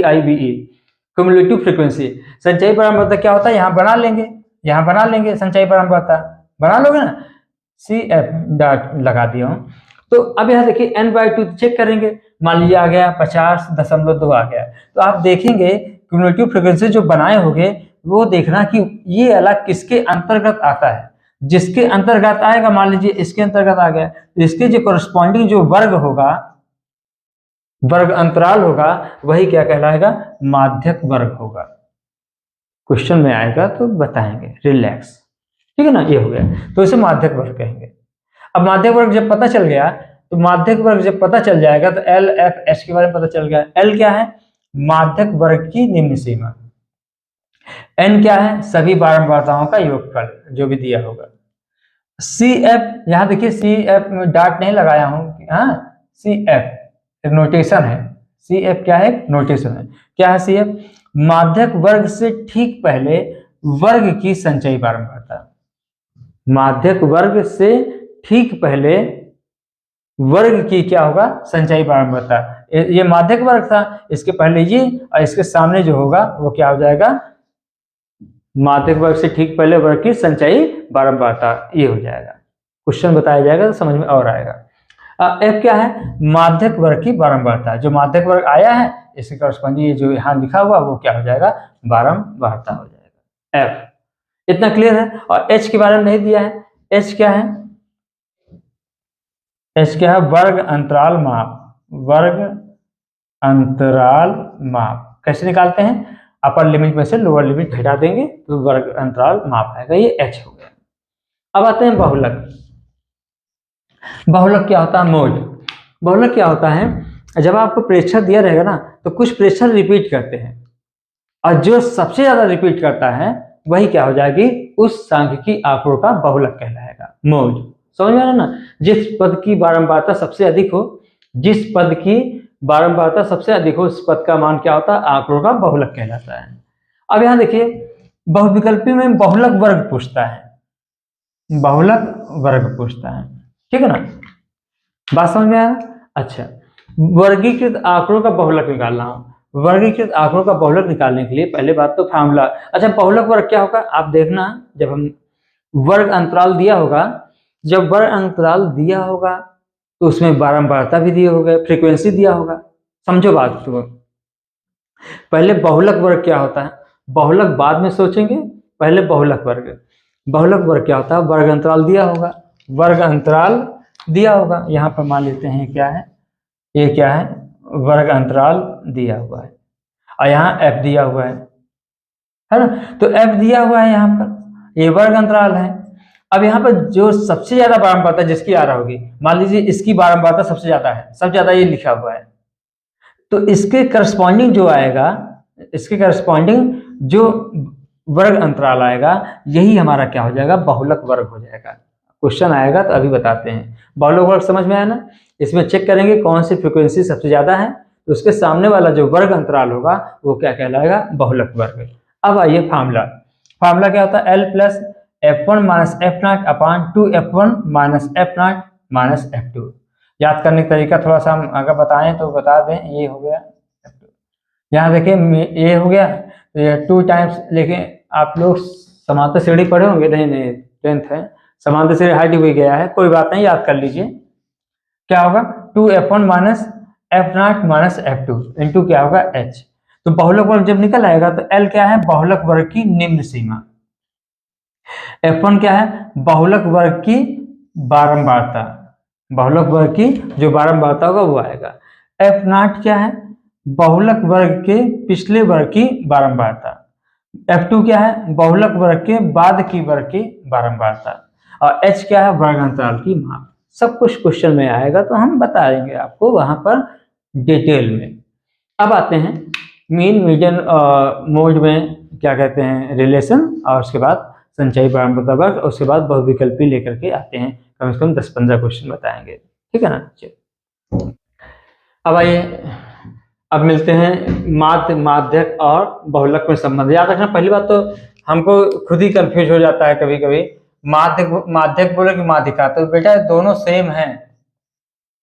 क्यूमुलेटिव फ्रीक्वेंसी। संचयी बारंबारता क्या होता है? यहाँ बना लेंगे संचयी बारंबारता, बना लोगे ना? CF डॉट लगा दिया हूँ। तो अब यहाँ देखिए n/2 चेक करेंगे, मान लीजिए आ गया 50.2 आ गया, तो आप देखेंगे क्यूमुलेटिव फ्रीक्वेंसी जो बनाए होंगे वो देखना कि ये अलग किसके अंतर्गत आता है। जिसके अंतर्गत आएगा, मान लीजिए इसके अंतर्गत आ गया, तो इसके जो कोरस्पॉन्डिंग जो वर्ग होगा, वर्ग अंतराल होगा, वही क्या कहलाएगा, माध्यक वर्ग होगा। क्वेश्चन में आएगा तो बताएंगे, रिलैक्स, ठीक है ना, ये हो गया, तो इसे माध्यक वर्ग कहेंगे। अब माध्यक वर्ग जब पता चल गया, तो माध्यक वर्ग जब पता चल जाएगा तो एल एफ एच के बारे में पता चल गया। एल क्या है, माध्यक वर्ग की निम्न सीमा। एन क्या है, सभी बारंबारताओं का योगफल जो भी दिया होगा। सी एफ, यहां देखिए सी एफ में डॉट नहीं लगाया हूं, हाँ, सी एफ एक नोटेशन है। सी एफ क्या है, नोटेशन है। क्या है सी एफ, माध्यक वर्ग से ठीक पहले वर्ग की संचयी बारंबारता। माध्यक वर्ग से ठीक पहले वर्ग की क्या होगा, संचयी बारंबारता। ये माध्यक वर्ग था, इसके पहले ये और इसके सामने जो होगा वो क्या हो जाएगा, माध्यक वर्ग से ठीक पहले वर्ग की संचयी बारंबारता, ये हो जाएगा। क्वेश्चन बताया जाएगा तो समझ में और आएगा। एफ क्या है, माध्यक वर्ग की बारंबारता। जो माध्यक वर्ग आया है इसके करस्पॉन्डिंग जो यहाँ लिखा हुआ वो क्या हो जाएगा, बारंबारता हो जाएगा। एफ इतना क्लियर है। और एच के बारे में नहीं दिया है। एच क्या है, एच क्या है, वर्ग अंतराल माप। वर्ग अंतराल माप कैसे निकालते हैं, अपर लिमिट में से लोअर लिमिट घटा देंगे तो वर्ग अंतराल माप आएगा, ये एच हो गया। अब आते हैं बहुलक। बहुलक क्या होता है, मोड। बहुलक क्या होता है, जब आपको प्रेक्षक दिया रहेगा ना तो कुछ प्रेक्षक रिपीट करते हैं और जो सबसे ज्यादा रिपीट करता है वही क्या हो जाएगी, उस सांख्यिकी आंकड़ों का बहुलक कहलाएगा। मोड समझ में आ रहा ना, जिस पद की बारंबारता सबसे अधिक हो, जिस पद की बारंबारता सबसे अधिक हो उस पद का मान क्या होता है, आंकड़ों का बहुलक कहलाता है। अब यहाँ देखिए बहुविकल्पी में बहुलक वर्ग पूछता है, बहुलक वर्ग पूछता है, ठीक है ना, बात समझ में आया। अच्छा, वर्गीकृत आंकड़ों का बहुलक निकालना हो, वर्गीकृत आंकड़ों का बहुलक निकालने के लिए पहले बात तो फार्मूला। अच्छा, बहुलक वर्ग क्या होगा, आप देखना, जब हम वर्ग अंतराल दिया होगा, जब वर्ग अंतराल दिया होगा तो उसमें बारंबारता भी दिए होगा, फ्रीक्वेंसी दिया होगा। समझो बात को, पहले बहुलक वर्ग क्या होता है, बहुलक बाद में सोचेंगे, पहले बहुलक वर्ग। बहुलक वर्ग क्या होता है, वर्ग अंतराल दिया होगा, वर्ग अंतराल दिया होगा, यहाँ पर मान लेते हैं क्या है, ये क्या है, वर्ग अंतराल दिया हुआ है और यहाँ एफ दिया हुआ है ना, तो एफ दिया हुआ है यहाँ पर, ये वर्ग अंतराल है। अब यहाँ पर जो सबसे ज्यादा बारंबारता जिसकी आ रहा होगी, मान लीजिए इसकी बारंबारता सबसे ज्यादा है, सबसे ज्यादा ये लिखा हुआ है, तो इसके करस्पॉन्डिंग जो आएगा, इसके करस्पॉन्डिंग जो वर्ग अंतराल आएगा यही हमारा क्या हो जाएगा, बहुलक वर्ग हो जाएगा। क्वेश्चन आएगा तो अभी बताते हैं। बहुलक वर्ग समझ में आया ना, इसमें चेक करेंगे कौन सी फ्रीक्वेंसी सबसे ज्यादा है, तो उसके सामने वाला जो वर्ग अंतराल होगा वो क्या कहलाएगा, बहुलक वर्ग। अब आइए फार्मूला। फार्मूला क्या होता है, L plus F1 minus F0 अपान 2F1 minus F0 minus F2। याद करने का तरीका थोड़ा सा हम अगर बताएं तो बता दें, ये हो गया F2, यहाँ देखिए ये हो गया, तो ये 2 टाइम्स, लेकिन आप लोग समांतर श्रेणी पढ़े होंगे, नहीं 10th है, समांतर श्रेणी हट भी गया है, कोई बात नहीं, याद कर लीजिए। क्या होगा, 2F1 minus F0 minus F2 into क्या होगा H। तो बहुलक वर्ग जब निकल आएगा तो L क्या है, बहुलक वर्ग की निम्न सीमा। F1 क्या है, बहुलक वर्ग की बारंबारता, बहुलक वर्ग की जो बारंबारता होगा वो आएगा। F0 क्या है, बहुलक वर्ग के पिछले वर्ग की बारंबारता। F2 क्या है, बहुलक वर्ग के बाद की वर्ग की बारंबारता। और H क्या है, वर्ग अंतराल की माप। सब कुछ क्वेश्चन में आएगा तो हम बताएंगे आपको वहां पर डिटेल में। अब आते हैं मीन मीडियन मोड में क्या कहते हैं, रिलेशन, और उसके बाद संचयी बारंबारता वर्ग, और उसके बाद बहुविकल्पी लेकर के आते हैं, कम से कम 10-15 क्वेश्चन बताएंगे, ठीक है ना। चलिए अब आइए, अब मिलते हैं माध्यक और बहुलक में संबंध। याद रखना, पहली बात तो हमको खुद ही कंफ्यूज हो जाता है कभी कभी, माध्यक बोले कि माध्यिका, तो बेटा दोनों सेम है,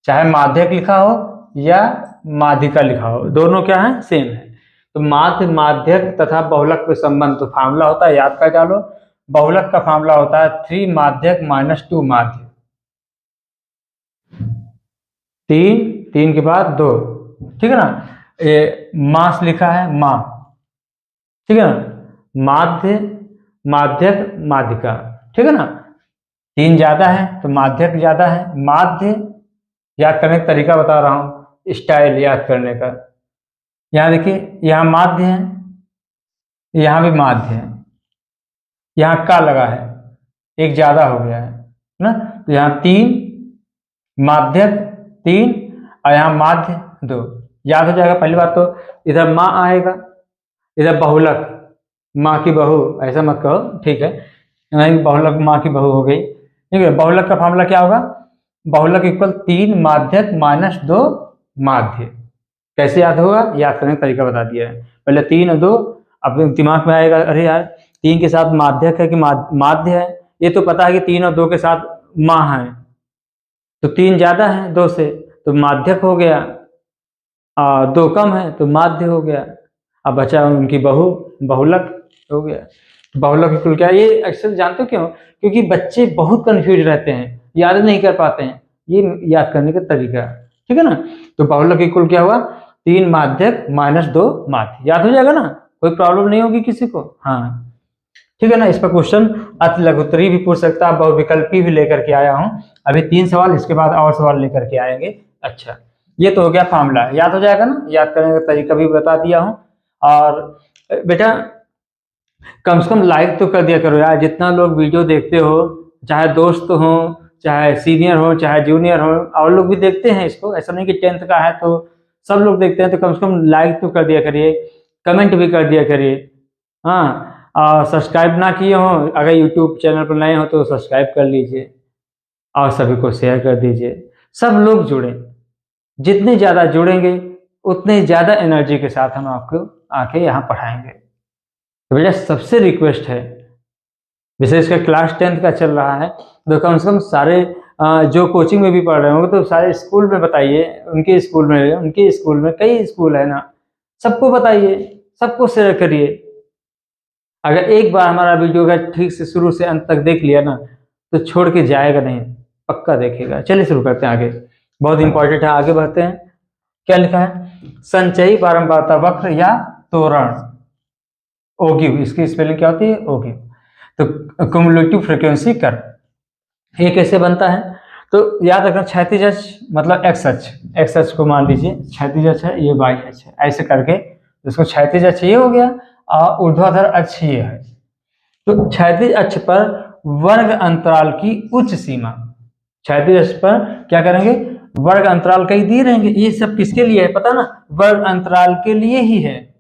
चाहे माध्यक लिखा हो या माध्यिका लिखा हो, दोनों क्या है, सेम है। तो माध्यक तथा बहुलक में संबंध, तो फार्मूला होता है, याद कर डालो, बहुलक का फार्मूला होता है 3 माध्यक माइनस 2 माध्यक, 3 के बाद 2, ठीक है ना। ये मास लिखा है, मां, ठीक है ना, माध्यक माध्यिका, ठीक है ना। 3 ज्यादा है तो माध्यक ज्यादा है। माध्य याद करने का तरीका बता रहा हूँ, स्टाइल याद करने का। यहाँ देखिए, यहाँ माध्य है, यहाँ भी माध्य है, यहाँ का लगा है, एक ज्यादा हो गया है ना। तो यहाँ 3 माध्यक 3 और यहाँ माध्य 2, याद हो जाएगा। पहली बात तो इधर माँ आएगा, इधर बहुलक, माँ की बहू, ऐसा मत कहो, ठीक है, नहीं बहुलक माँ की बहू हो गई, ठीक है। बहुलक का फॉर्मूला क्या होगा? बहुलक इक्वल 3 माध्यक माइनस 2 माध्य। कैसे याद होगा? याद करने का तरीका बता दिया है। पहले 3 और 2, अब दिमाग में आएगा अरे यार 3 के साथ माध्यक है कि माध्य है, ये तो पता है कि 3 और 2 के साथ माँ है, तो 3 ज्यादा है 2 से तो माध्यक हो गया, 2 कम है तो माध्य हो गया। अब बचा उनकी बहू, बहुलक हो गया। बहुलक इक्वल क्या है? ये अक्सर जानते हो क्यों? क्योंकि बच्चे बहुत कंफ्यूज रहते हैं, याद नहीं कर पाते हैं, ये याद करने का तरीका है, ठीक है ना। तो बहुलक इक्वल क्या हुआ? 3 माध्यक माइनस 2 माध्य, याद हो जाएगा ना, कोई प्रॉब्लम नहीं होगी किसी को। हाँ ठीक है ना। इस पर क्वेश्चन अति लघुत्तरी भी पूछ सकता है, बहुविकल्पी भी लेकर के आया हूँ। अभी 3 सवाल, इसके बाद और सवाल लेकर के आएंगे। अच्छा, ये तो हो गया फॉर्मूला, याद हो जाएगा ना, याद करने का तरीका भी बता दिया हूँ। और बेटा कम से कम लाइक तो कर दिया करो यार, जितना लोग वीडियो देखते हो, चाहे दोस्त हो, चाहे सीनियर हो, चाहे जूनियर हो, और लोग भी देखते हैं इसको, ऐसा नहीं कि 10th का है तो सब लोग देखते हैं, तो कम से कम लाइक तो कर दिया करिए, कमेंट भी कर दिया करिए। हाँ, और सब्सक्राइब ना किए हो, अगर यूट्यूब चैनल पर नए हो तो सब्सक्राइब कर लीजिए और सभी को शेयर कर दीजिए। सब लोग जुड़े, जितने ज़्यादा जुड़ेंगे उतने ज़्यादा एनर्जी के साथ हम आपको आके यहाँ पढ़ाएंगे। तो बेटा सबसे रिक्वेस्ट है, विशेषकर क्लास 10th का चल रहा है, तो कम से कम सारे जो कोचिंग में भी पढ़ रहे होंगे तो सारे स्कूल में बताइए, उनके स्कूल में कई स्कूल है ना, सबको बताइए, सबको शेयर करिए। अगर एक बार हमारा वीडियो का ठीक से शुरू से अंत तक देख लिया ना तो छोड़ के जाएगा नहीं, पक्का देखेगा। चलिए शुरू करते हैं आगे, बहुत इंपॉर्टेंट है, आगे बढ़ते हैं। क्या लिखा है? संचयी बारंबारता वक्र या तोरण, ओगिव, इसकी स्पेलिंग क्या होती है? ओगिव। तो क्युमुलेटिव फ्रीक्वेंसी कर्व ये कैसे बनता है? तो याद रखना, क्षैतिज अक्ष मतलब एक्स अक्ष को मान लीजिए क्षैतिज अक्ष है, ये वाई अक्ष है, ऐसे करके इसको क्षैतिज अक्ष ये हो गया और ऊर्ध्वाधर अक्ष ये है। तो क्षैतिज अक्ष पर वर्ग अंतराल की उच्च सीमा, क्षैतिज अक्ष पर क्या करेंगे? वर्ग अंतराल कई दिए रहेंगे। ये सब किसके लिए है पता ना? वर्ग अंतराल के लिए ही है।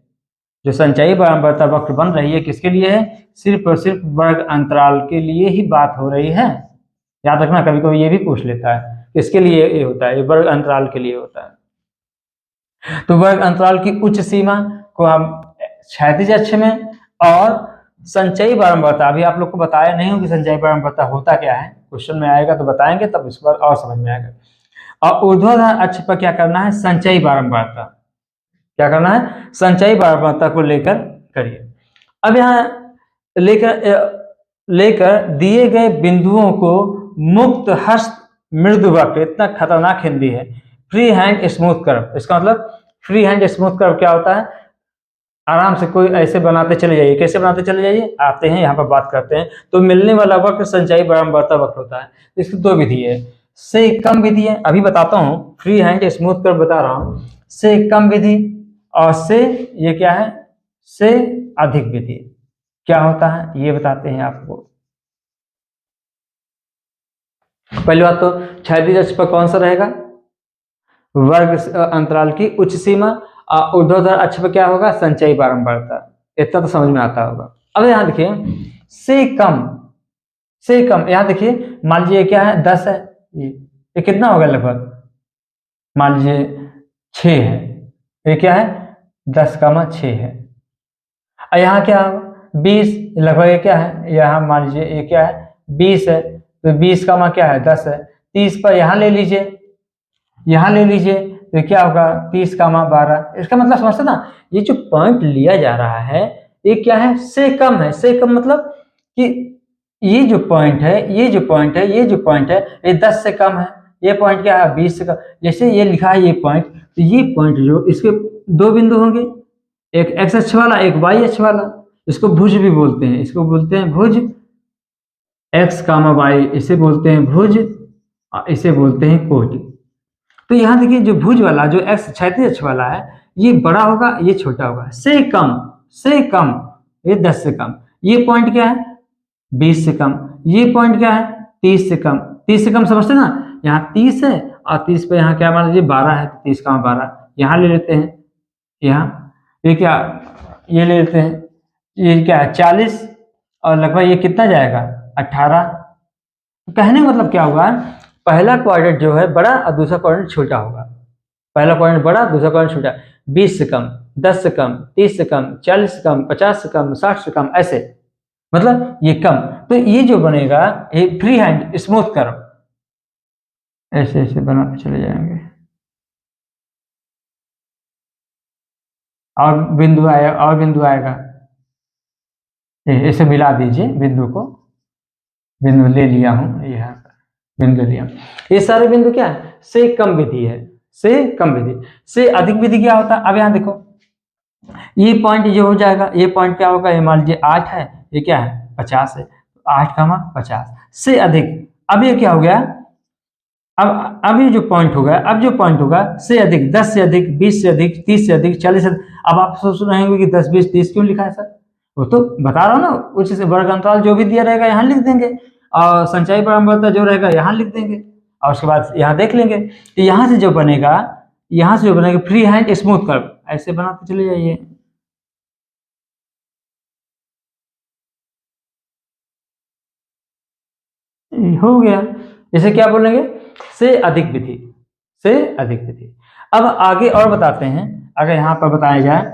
जो संचयी बारंबारता वक्र बन रही है किसके लिए है? सिर्फ और सिर्फ वर्ग अंतराल के लिए ही बात हो रही है। याद रखना, कभी कभी ये भी पूछ लेता है किसके लिए ये होता है, ये वर्ग अंतराल के लिए होता है। तो वर्ग अंतराल की उच्च सीमा को हम क्षैतिज अक्ष में, और संचयी बारंबारता अभी आप लोग को बताया नहीं हो कि संचयी बारंबारता होता क्या है, क्वेश्चन में आएगा तो बताएंगे, तब इस बार और समझ में आएगा। और ऊर्ध्वाधर अक्ष पर क्या करना है? संचयी बारंबारता, क्या करना है? संचयी बारंबारता को लेकर करिए। अब यहाँ लेकर दिए गए बिंदुओं को मुक्त हस्त मृदु वक्र, इतना खतरनाक हिंदी है, फ्री हैंड स्मूथ कर्व। इसका मतलब फ्री हैंड स्मूथ कर्व क्या होता है? आराम से कोई ऐसे बनाते चले जाइए। कैसे बनाते चले जाइए? आते हैं यहाँ पर बात करते हैं। तो मिलने वाला वक्र संचयी बारंबारता वक्र होता है। इसकी 2 विधि है, से कम विधि है, अभी बताता हूँ, फ्री हैंड स्मूथ कर्व बता रहा हूँ, से कम विधि, और से ये क्या है? से अधिक विधि। क्या होता है ये बताते हैं आपको। पहली बात तो क्षैतिज अक्ष पर कौन सा रहेगा? वर्ग अंतराल की उच्च सीमा, और ऊर्ध्वाधर अक्ष पर क्या होगा? संचयी बारंबारता। इतना तो समझ में आता होगा। अब यहाँ देखिए, से कम यहाँ देखिए, मान लीजिए क्या है? 10 है, ये कितना होगा लगभग? मान लीजिए 6 है, ये क्या है? 10,6 है। और यहाँ क्या होगा? 20 लगभग, ये क्या है? यहाँ मान लीजिए ये क्या है? 20 है, तो 20 का क्या है? 10 है। 30 पर यहाँ ले लीजिए, तो क्या होगा? 30,12। इसका मतलब समझते ना, ये जो पॉइंट लिया जा रहा है ये क्या है? से कम है। से कम मतलब कि ये जो पॉइंट है, ये जो पॉइंट है ये 10 से कम है। ये पॉइंट क्या है? 20 से कम। जैसे ये लिखा है ये पॉइंट, तो ये पॉइंट जो इसके 2 बिंदु होंगे, एक एक्स अक्ष वाला, एक वाई अक्ष वाला। इसको भुज भी बोलते हैं, इसको बोलते हैं भुज एक्स कामा वाई इसे बोलते हैं भुज और इसे बोलते हैं कोटि। तो यहाँ देखिए जो भुज वाला जो एक्स क्षैतिज अक्ष वाला है ये बड़ा होगा ये छोटा होगा, से कम ये 10 से कम, ये पॉइंट क्या है 20 से कम, ये पॉइंट क्या है 30 से कम। 30 से कम समझते ना, यहाँ 30 है और 30 पे यहाँ क्या मान लीजिए 12 है, 30 का 12 यहाँ ले लेते हैं, यहाँ ये क्या ये ले लेते हैं, ये क्या है 40 और लगभग ये कितना जाएगा 18। कहने का मतलब क्या होगा, पहला क्वाड्रेंट जो है बड़ा और दूसरा क्वाड्रेंट छोटा होगा, पहला क्वाड्रेंट बड़ा दूसरा क्वाड्रेंट छोटा, 20 से कम, 10 से कम, 30 से कम, 40 से कम, 50 से कम, 60 से कम, ऐसे मतलब ये कम। तो ये जो बनेगा ये फ्री हैंड स्मूथ कर्व ऐसे ऐसे बनाते चले जाएंगे और बिंदु आएगा और बिंदु आएगा, ऐसे मिला दीजिए बिंदु को, बिंदु ले लिया हूं यहाँ बिंदु लिया। ये सारे बिंदु क्या है से कम विधि है, से कम विधि। से अधिक विधि क्या होता है, अब यहाँ देखो ये पॉइंट जो हो जाएगा, ये पॉइंट क्या होगा, ये मान लीजिए 8 है, ये क्या है 50 है, 8 का 50 से अधिक। अब ये क्या हो गया, अब ये जो पॉइंट होगा, अब जो पॉइंट होगा से अधिक, 10 से अधिक, 20 से अधिक, 30 से अधिक, 40 से अधिक। अब आप सोच रहे होंगे कि 10, 20, 30 क्यों लिखा है सर, वो तो बता रहा हूँ ना, उच्च से वर्ग अंतराल जो भी दिया रहेगा यहाँ लिख देंगे और संचयी परम्परा जो रहेगा यहाँ लिख देंगे और उसके बाद यहाँ देख लेंगे। तो यहाँ से जो बनेगा, यहाँ से जो बनेगा फ्री हैंड स्मूथ कर्व, ऐसे बनाते चले जाइए। हो गया, इसे क्या बोलेंगे से अधिक विधि, से अधिक विधि। अब आगे और बताते हैं, अगर यहाँ पर बताया जाए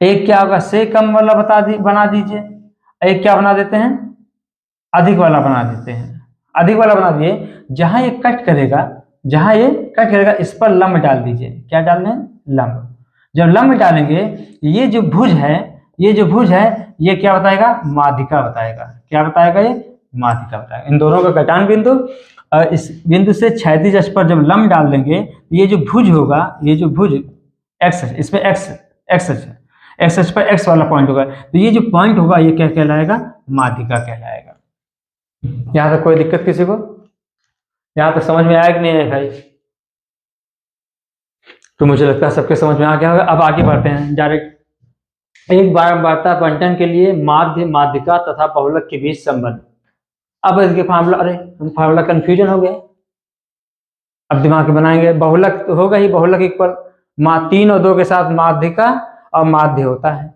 एक क्या होगा से कम वाला बना दीजिए, एक क्या बना देते हैं अधिक वाला बना देते हैं, अधिक वाला बना दिए, जहां ये कट करेगा, जहां ये कट करेगा इस पर लंब डाल दीजिए। क्या डालने लंब, जब लंब डालेंगे ये जो भुज है, ये जो भुज है ये क्या बताएगा माध्यिका बताएगा, क्या बताएगा ये माध्यिका बताएगा। इन दोनों का घटान बिंदु, इस बिंदु से क्षैतिज अक्ष पर जब लंब डाल देंगे ये जो भुज होगा, ये जो भुज एक्स, इस पे एक्स एक्स पर एक्स वाला पॉइंट होगा, तो ये जो पॉइंट होगा ये क्या कहलाएगा माध्यिका कहलाएगा। यहाँ तक कोई दिक्कत किसी को, यहाँ तक समझ में आया कि नहीं आया भाई, तो मुझे लगता है सबके समझ में आ गया होगा। अब आगे बढ़ते हैं डायरेक्ट, एक बारंबारता बंटन के लिए माध्य, माध्यिका तथा बहुलक के बीच संबंध। अब इसके फार्मूला, अरे फार्मूला कंफ्यूजन हो गया, अब दिमाग में बनाएंगे। बहुलक तो होगा ही, बहुलक इक्वल 3 और 2 के साथ माध्यिका और माध्य होता है।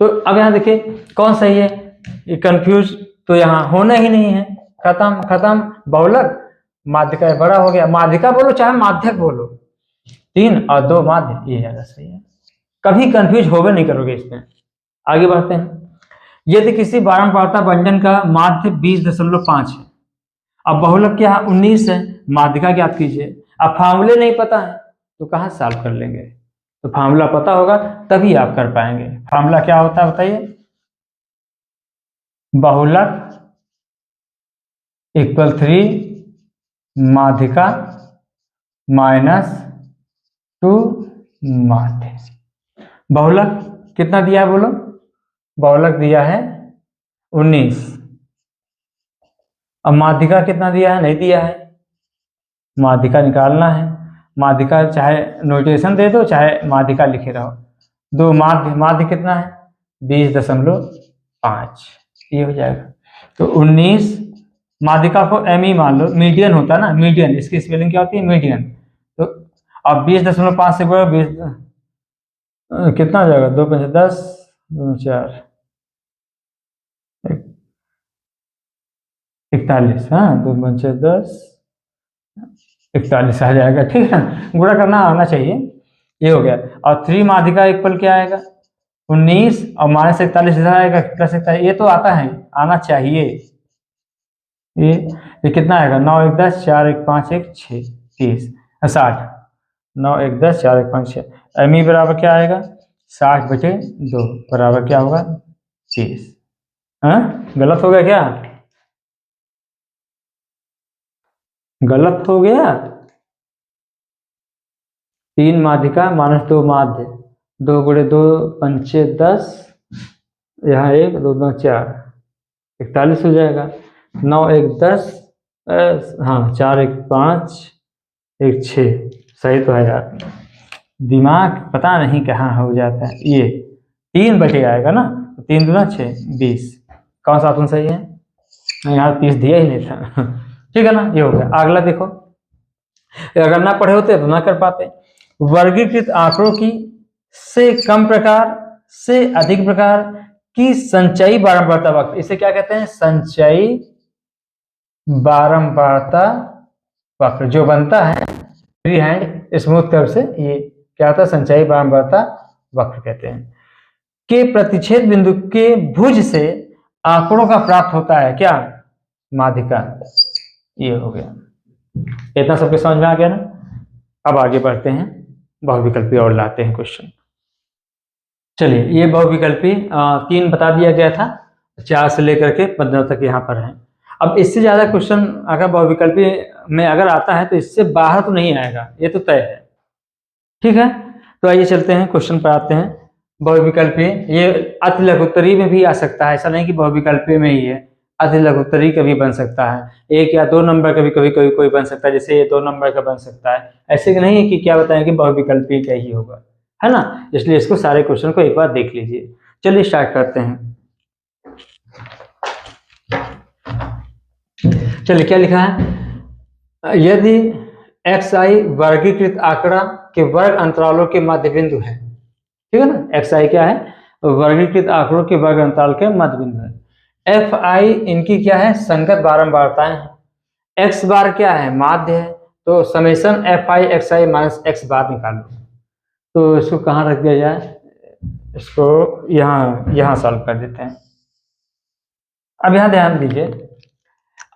तो अब यहाँ देखिए कौन सही है, ये कंफ्यूज तो यहाँ होना ही नहीं है, खत्म खत्म। बहुलक माध्यिका बड़ा हो गया, माध्यिका बोलो चाहे माध्यक बोलो, 3 और 2 माध्य, ये ज्यादा सही है, कभी कंफ्यूज होवे नहीं करोगे इसमें। आगे बढ़ते हैं, यदि किसी बारंबारता बंटन का माध्य 20.5 है, अब बहुलक क्या 19 है, माध्यिका ज्ञात कीजिए। अब फार्मूले नहीं पता है तो कहाँ सॉल्व कर लेंगे, तो फार्मूला पता होगा तभी आप कर पाएंगे। फार्मूला क्या होता है बताइए, बहुलक इक्वल 3 माध्यिका -2 माध्य। बहुलक कितना दिया है बोलो, बहुलक दिया है 19, अब माध्यिका कितना दिया है, नहीं दिया है, माध्यिका निकालना है। माध्यिका चाहे नोटेशन दे दो चाहे माध्यिका लिखे रहो, 2 माध्य, माध्य कितना है 20.5, ये हो जाएगा। तो 19 माध्यिका को एम मान लो, मीडियन होता है ना, मीडियन, इसकी स्पेलिंग क्या होती है मीडियन। तो अब 20.5 से 20 कितना हो जाएगा, 2 5 10, 2 4 41, हाँ 2 5 10 41 आ जाएगा, ठीक है, गुणा करना आना चाहिए, ये हो गया। और 3 माध्यिका इक्वल क्या आएगा 19 और -41 आएगा +41, ये तो आता है, आना चाहिए। ये कितना आएगा 9 1 10 4 1 5 1 6 30 60, 9 1 10 4 1 5 6, एम बराबर क्या आएगा 60/2 बराबर क्या होगा 30। हाँ गलत हो गया क्या, गलत हो गया। 3 माध्यिका -2 माध्य, 2 × 2 = 5 10, यहाँ 1 2 2 4, 41 हो जाएगा। 9 1 10, हाँ 4 1 5 1 6, सही तो है यार, दिमाग पता नहीं कहाँ हो जाता है। ये 3 बचे आएगा ना, 3 दूना 6 20, कौन सा ऑप्शन सही है? यहाँ 30 दिया ही नहीं था। ठीक है ना, ये हो गया। अगला देखो, अगर ना पढ़े होते तो ना कर पाते। वर्गीकृत आंकड़ों की से कम प्रकार से अधिक प्रकार की संचयी बारंबारता वक्र, इसे क्या कहते हैं? संचयी बारंबारता वक्र जो बनता है फ्री हैंड स्मूथ कर्व से, ये क्या होता है? संचयी बारंबारता वक्र कहते हैं। के प्रतिच्छेद बिंदु के भुज से आंकड़ों का प्राप्त होता है क्या? माध्यिका। ये हो गया। इतना सबके समझ में आ गया ना? अब आगे बढ़ते हैं, बहुविकल्पी और लाते हैं क्वेश्चन। चलिए, ये बहुविकल्पी 3 बता दिया गया था, 4 से लेकर के 15 तक यहाँ पर है। अब इससे ज्यादा क्वेश्चन अगर बहुविकल्पी में अगर आता है तो इससे बाहर तो नहीं आएगा, ये तो तय है। ठीक है, तो आइए चलते हैं क्वेश्चन पर आते हैं। बहुविकल्पी ये अति लघुत्तरी में भी आ सकता है, ऐसा नहीं कि बहुविकल्पी में ही है, अति लघुत्तरी का भी बन सकता है, 1 या 2 नंबर का भी कभी कभी कोई बन सकता है, जैसे ये 2 नंबर का बन सकता है। ऐसे कि नहीं है कि क्या बताएं कि बहुविकल्पी का ही होगा, है ना? इसलिए इसको सारे क्वेश्चन को एक बार देख लीजिए। चलिए स्टार्ट करते हैं। चलिए, क्या लिखा है? यदि xi वर्गीकृत आंकड़ा के वर्ग अंतरालों के मध्य बिंदु है, ठीक है ना? xi क्या है? वर्गीकृत आंकड़ों के वर्ग अंतराल के मध्य बिंदु है। fi इनकी क्या है? संगत बारंबारताएं हैं। x बार क्या है? माध्य है, तो summation fi xi minus x बार निकालो। तो इसको कहाँ रख दिया जाए? इसको यहाँ सॉल्व कर देते हैं। अब यहाँ ध्यान दीजिए,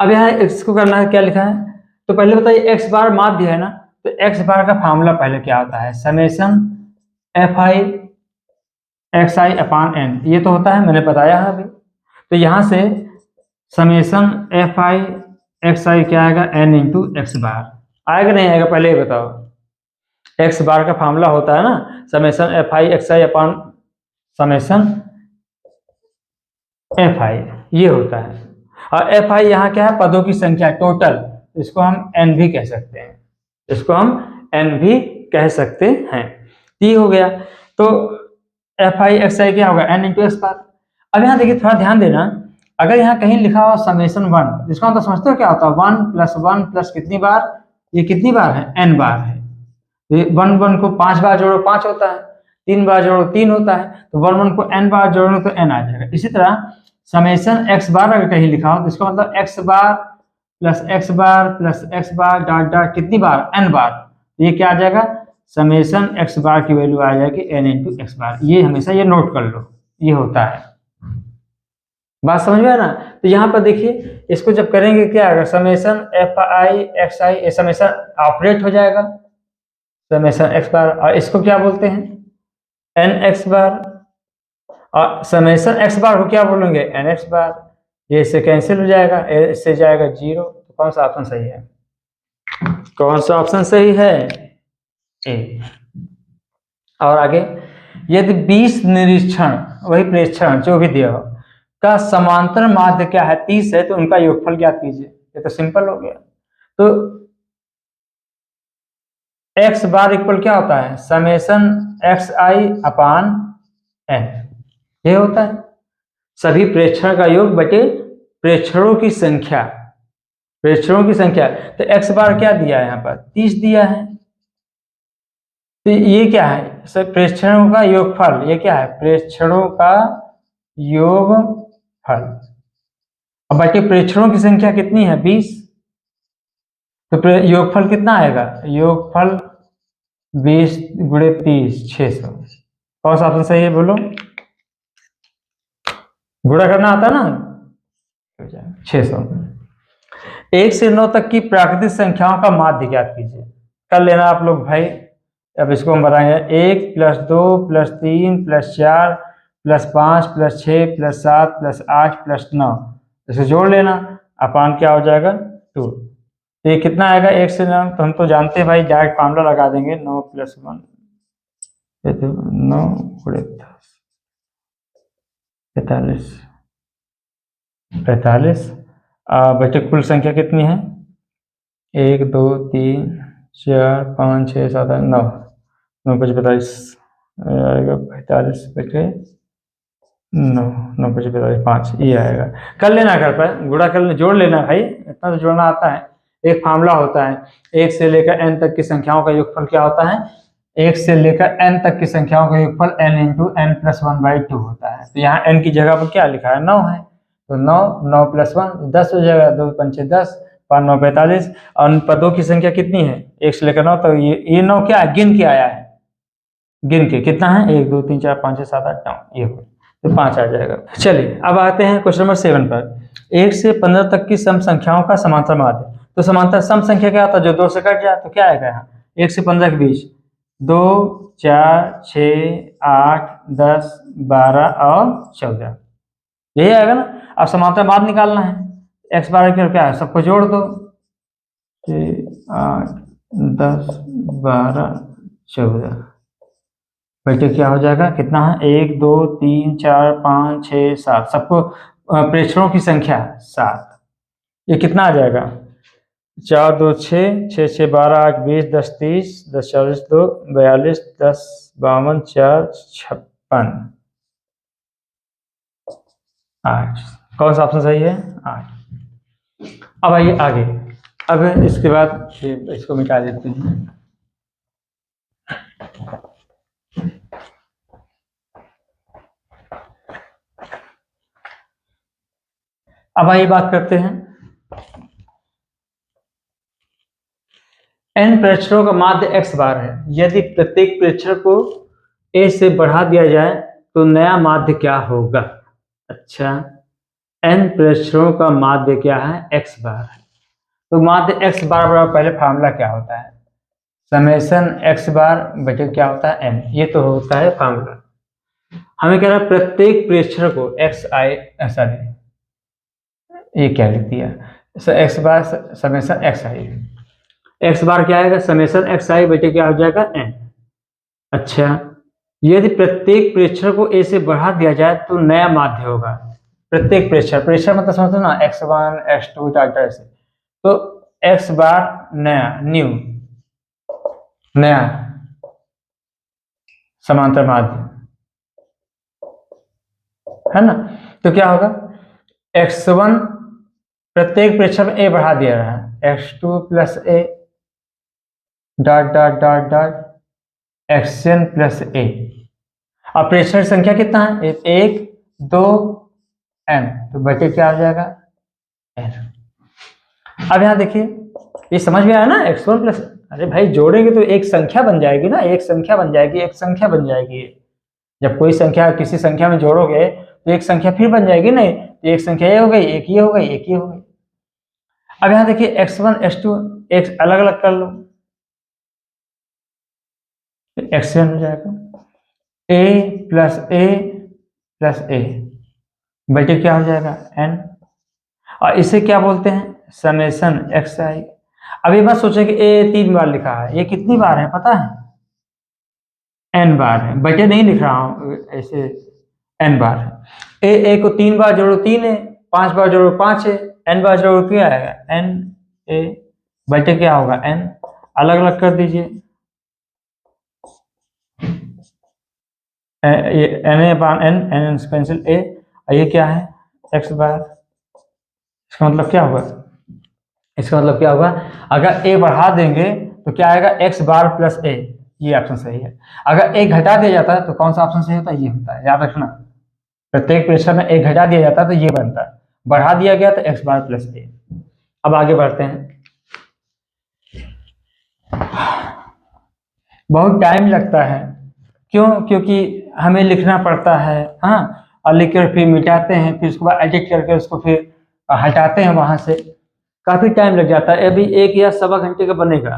अब यहाँ इसको करना है, क्या लिखा है? तो पहले बताइए, x बार माध्य है ना, तो x बार का फार्मूला पहले क्या होता है? समेशन fi xi अपान n, ये तो होता है, मैंने बताया है अभी। तो यहाँ से समेशन fi xi क्या आएगा? n इंटू एक्स बार आएगा, नहीं आएगा? पहले ये बताओ। x बार का फार्मूला होता है ना समेशन fi xi अपान समेशन fi, ये होता है। और fi यहाँ क्या है? पदों की संख्या, टोटल, इसको हम n भी कह सकते हैं, इसको हम n भी कह सकते हैं। ये हो गया। तो fi xi क्या होगा? n इंटू एक्स बार। अब यहाँ देखिए, थोड़ा ध्यान देना, अगर यहाँ कहीं लिखा हुआ समेशन 1, इसका मतलब समझते हो क्या होता है? 1 प्लस कितनी बार? ये कितनी बार है? n बार है। 1 को 5 बार जोड़ो 5 होता है, 3 बार जोड़ो 3 होता है, तो 1 को n बार जोड़ो तो n आ जाएगा। इसी तरह समेशन x बार अगर कहीं लिखा हो तो इसका मतलब x bar plus x bar plus x bar dot dot कितनी बार? n बार। तो ये क्या आ जाएगा? समेशन x बार की वैल्यू आ जाएगी n इंटू एक्स बार। ये हमेशा ये नोट कर लो, ये होता है। बात समझ में आया ना? तो यहाँ पर देखिए, इसको जब करेंगे क्या आएगा? समेशन fi xi, ये समेशन ऑपरेट हो जाएगा, समेशन x बार, और इसको क्या बोलते हैं? n x बार, और समेशन x बार को क्या बोलेंगे? n x बार। ये इससे कैंसिल हो जाएगा, इससे जाएगा 0। तो कौन सा ऑप्शन सही है? कौन सा ऑप्शन सही है? ए। और आगे, यदि 20 निरीक्षण, वही प्रेक्षण जो भी दिया हो, का समांतर माध्य क्या है? 30 है, तो उनका योगफल ज्ञात कीजिए। ये तो सिंपल हो गया। तो x बार इक्वल क्या होता है? समेशन xi अपान n, ये होता है सभी प्रेक्षण का योग बटे प्रेक्षणों की संख्या, प्रेक्षणों की संख्या। तो x बार क्या दिया है? यहाँ पर 30 दिया है, तो ये क्या है? सब प्रेक्षणों का योगफल, ये क्या है? प्रेक्षणों का योगफल, अब बटे प्रेक्षणों की संख्या कितनी है? 20, तो योगफल कितना आएगा? योगफल 20 गुणे 30, 600। कौन सा ऑप्शन सही है बोलो? गुणा करना आता ना, 600। 1 से 9 तक की प्राकृतिक संख्याओं का माध्य ज्ञात कीजिए। कर लेना आप लोग भाई। अब इसको हम बताएंगे 1 plus 2 plus 3 plus 4 plus 5 plus 6 plus 7 plus 8 plus 9, इसे जोड़ लेना, अपान क्या हो जाएगा? 2। ये कितना आएगा? 1 से 9, तो हम तो जानते हैं भाई, डायरेक्ट फार्मूला लगा देंगे, 9 प्लस 1, 9 गुणे 10, 45, 45। बेटे कुल संख्या कितनी है? 1 2 3 4 5 6 7 8 9, 9 5 45 आएगा 45 बेटे 9, 9 5 45 5 ये आएगा। कर लेना घर पर, गुणा कर लेना, जोड़ लेना भाई, इतना तो जोड़ना आता है। एक फार्मूला होता है, 1 से लेकर n तक की संख्याओं का योगफल क्या होता है? 1 से लेकर n तक की संख्याओं का योगफल n इंटू n प्लस 1/2 होता है। तो यहाँ n की जगह पर क्या लिखा है? 9 है, तो 9, 9 प्लस 1 10 हो जाएगा, 2 पंचे 10, 5 9 45। और पदों की संख्या कितनी है? 1 से लेकर 9, तो ये 9 क्या है? गिन के आया है, गिन के कितना है? 1 2 3 4 5 6 7 8 9, ये हो, तो 5 आ जाएगा। चलिए अब आते हैं क्वेश्चन नंबर 7 पर। 1 से 15 तक की सम संख्याओं का समांतर माध्य। तो समांतर सम संख्या क्या होता है? जो 2 से कट जाए, तो क्या आएगा यहाँ? 1 से 15 के बीच 2 4 6 8 10 12 और 14, यही आएगा ना। अब समांतर माध्य निकालना है, x बार क्या है? सबको जोड़ दो, 6 8 10 12 14, बेटे क्या हो जाएगा? कितना है? 1 2 3 4 5 6 7, सबको प्रेक्षणों की संख्या 7, ये कितना आ जाएगा? 4 2 6 6 6 12 8 20 10 30 10 40 2 42 10 52 4 56 8। कौन सा ऑप्शन सही है? 8। अब आइए आगे। अब इसके बाद इसको मिटा देते हैं। अब आइए बात करते हैं, n प्रेक्षणों का माध्य x बार है। यदि प्रत्येक प्रेक्षण को a से बढ़ा दिया जाए तो नया माध्य क्या होगा? अच्छा, n प्रेक्षणों का माध्य क्या है? x बार है। तो माध्य x बार बराबर, पहले फार्मूला क्या होता है? समेशन x बार बटे क्या होता है? n, ये तो होता है फार्मूला। हमें कह रहा है प्रत्येक प्रेक्षण को सॉरी ये क्या लिख दिया? x बार समेशन x बार क्या आएगा? समेशन xi बटे क्या हो जाएगा? n। अच्छा, यदि प्रत्येक प्रेक्षण को a से बढ़ा दिया जाए तो नया माध्य होगा। प्रत्येक प्रेक्षण मतलब समझते ना, x1 x2 डाटा ऐसे, तो x बार नया नया समांतर माध्य है ना। तो क्या होगा? x1 प्रत्येक प्रेक्षण में a बढ़ा दिया रहा है, x2 plus a dot dot dot dot xn plus a। अब प्रेक्षण संख्या कितना है? 1 2 n, तो बटे क्या हो जाएगा? n। अब यहां देखिए, ये समझ में आया ना? x1 प्लस, अरे भाई जोड़ेंगे तो एक संख्या बन जाएगी ना, एक संख्या बन जाएगी। जब कोई संख्या किसी संख्या में जोड़ोगे तो एक संख्या फिर बन जाएगी नहीं, तो एक संख्या ये हो गई, एक ये हो गई, एक ये हो गई। अब यहां देखिए x1 x2 एक अलग अलग कर लो, xn हो जाएगा a प्लस a बटे क्या हो जाएगा? n। और इसे क्या बोलते हैं? Summation xi। अब ये बात सोचें कि a 3 बार लिखा है, ये कितनी बार है पता है? n बार है, बटे नहीं लिख रहा हूं ऐसे, n बार है। a को 3 बार जोड़ो 3 है, 5 बार जोड़ो 5 है, n बार जोड़ो क्या आएगा? n a बटे क्या होगा? n। अलग अलग कर दीजिए, ये n कैंसिल a, ये क्या है? x बार। इसका मतलब क्या होगा? अगर a बढ़ा देंगे तो क्या आएगा? x बार प्लस a, ये ऑप्शन सही है। अगर a घटा दिया जाता है तो कौन सा ऑप्शन सही होता है? ये होता है, याद रखना। प्रत्येक प्रेक्षण में a घटा दिया जाता है तो ये बनता है, बढ़ा दिया गया तो x बार प्लस a। अब आगे बढ़ते हैं। बहुत टाइम लगता है, क्यों? क्योंकि हमें लिखना पड़ता है, हाँ, और लिख कर फिर मिटाते हैं, फिर उसके बाद एडिट करके उसको फिर हटाते हैं वहां से, काफी टाइम लग जाता है। अभी 1 या सवा घंटे का बनेगा,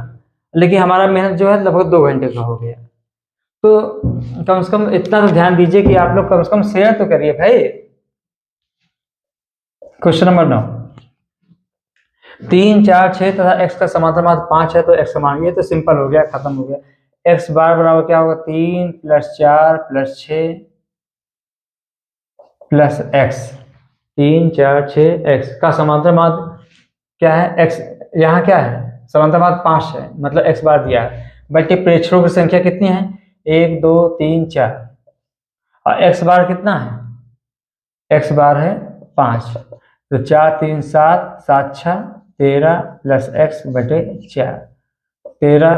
लेकिन हमारा मेहनत जो है लगभग 2 घंटे का हो गया। तो कम से कम इतना तो ध्यान दीजिए कि आप लोग कम से कम शेयर तो करिए भाई। क्वेश्चन नंबर 9, 3 4 6 तथा x का समांतर माध्य 5 है तो x समान, ये तो सिंपल हो गया, खत्म हो गया। x बार बराबर क्या होगा? 3 plus 4 plus 6 plus x 3 4 6 x का समांतर माध्य क्या है x, यहाँ क्या है समांतर माध्य 5 है, मतलब x बार दिया है। बल्कि प्रेक्षकों की संख्या कितनी है 1 2 3 4 और x बार कितना है x बार है 5, तो 4 3 7 7 6 13 प्लस x बटे 4, 13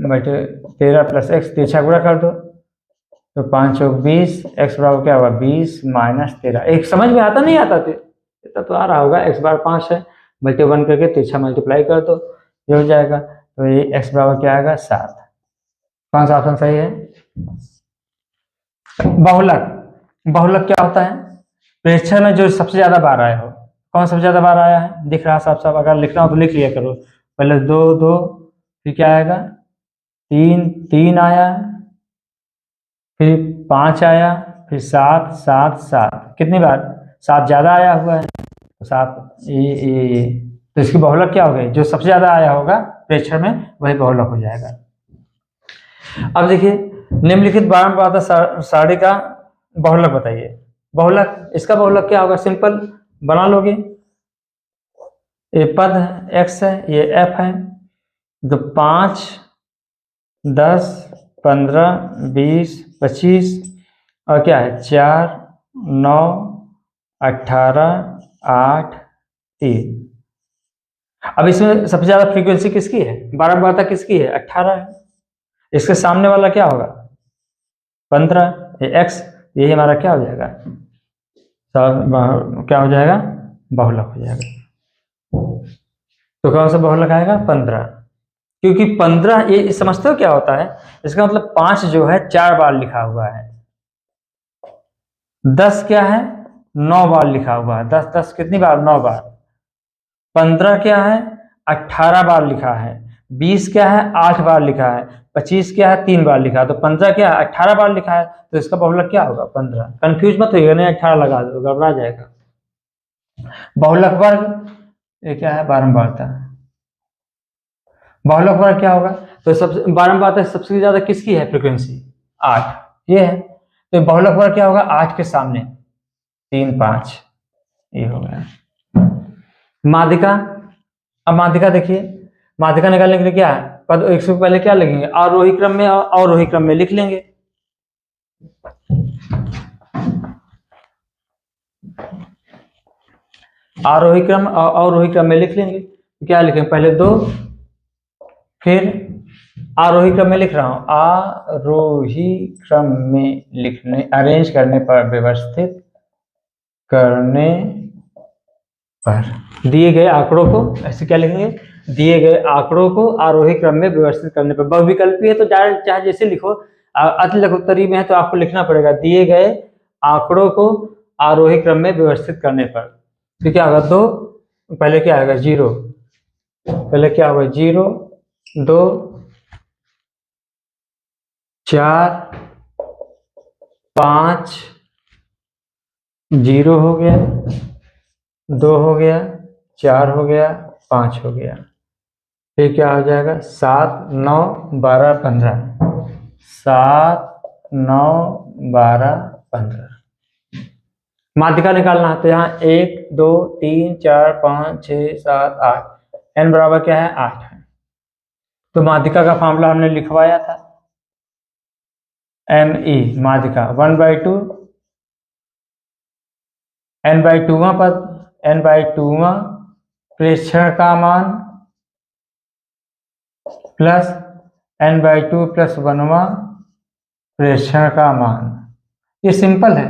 बटे 13 प्लस x, 3 गुणा कर दो तो 5 चौक 20, x बराबर क्या होगा 20 माइनस 13। एक समझ में आता नहीं आता थे इतना तो आ रहा होगा, x बार 5 है, मल्टी 1 करके 3 मल्टीप्लाई कर दो ये हो जाएगा, तो ये x बराबर क्या आएगा 7। कौन सा ऑप्शन सही है? बहुलक, बहुलक क्या होता है प्रेक्षक में जो सबसे ज्यादा बार आया हो। कौन सबसे ज्यादा बार आया है दिख रहा साफ साफ, अगर लिखना हो तो लिख लिया करो। पहले 2 2, फिर क्या आएगा 3 3 आया, फिर 5 आया, फिर 7 7 7, कितनी बार 7 ज्यादा आया हुआ है तो 7 ये तो इसकी बहुलक क्या हो गई, जो सबसे ज्यादा आया होगा प्रेक्षक में वही बहुलक हो जाएगा। अब देखिए निम्नलिखित बारंबारता सारणी का बहुलक बताइए। बहुलक, इसका बहुलक क्या होगा, सिंपल बना लोगे, ये पद है x है, ये f है, तो 5 10 15 20 25 और क्या है 4 9 18 8 3। अब इसमें सबसे ज्यादा फ्रीक्वेंसी किसकी है, बारंबारता किसकी है 18 है। इसके सामने वाला क्या होगा 15, ये x, यही हमारा क्या हो जाएगा क्या हो जाएगा बहुलक हो जाएगा। तो कौन सा बहुलक आएगा 15, क्योंकि 15 ये समझते हो क्या होता है, इसका मतलब 5 जो है 4 बार लिखा हुआ है, 10 क्या है 9 बार लिखा हुआ है, 10 10 कितनी बार 9 बार, 15 क्या है 18 बार लिखा है, 20 क्या है 8 बार लिखा है, 25 क्या है 3 बार लिखा है, तो 15 क्या है 18 बार लिखा है, तो इसका बहुलक क्या होगा 15। कंफ्यूज मत होइएगा, नहीं 18 लगा दो घबरा जाएगा। बहुलक वर्ग ये क्या है बारंबारता, बहुलक वर्ग क्या होगा, तो सबसे बारंबारता सबसे ज्यादा किसकी है फ्रीक्वेंसी 8 ये है, तो बहुलक वर्ग क्या होगा 8 के सामने 3 5 ये हो गया। माध्यिका, अब माध्यिका देखिए, माध्यिका निकालने के लिए क्या है पद एक से पहले क्या लिखेंगे आरोही क्रम में और अवरोही क्रम में लिख लेंगे। आरोही क्रम और अवरोही क्रम में लिख लेंगे, क्या लिखेंगे पहले 2, फिर आरोही क्रम में लिख रहा हूं, आरोही क्रम में लिखने अरेंज करने पर व्यवस्थित करने पर दिए गए आंकड़ों को, ऐसे क्या लिखेंगे दिए गए आंकड़ों को आरोही क्रम में व्यवस्थित करने पर, बहुविकल्पी है तो चाहे जैसे लिखो, अति लघुत्तरी में है तो आपको लिखना पड़ेगा दिए गए आंकड़ों को आरोही क्रम में व्यवस्थित करने पर। तो क्या होगा 2, पहले क्या आएगा 0, पहले क्या होगा 0 2 4 5 0 हो गया, 2 हो गया, 4 हो गया, 5 हो गया, फिर क्या हो जाएगा 7 9 12 15, 7 9 12 15। माध्यिका निकालना है तो यहाँ 1 2 3 4 5 6 7 8, n बराबर क्या है 8 है। तो माध्यिका का फॉर्मूला हमने लिखवाया था, ME माध्यिका 1/2 n/2वां पद, n/2वां प्रेक्षण का मान प्लस n/2 प्लस 1वां प्रेक्षण का मान। ये सिंपल है,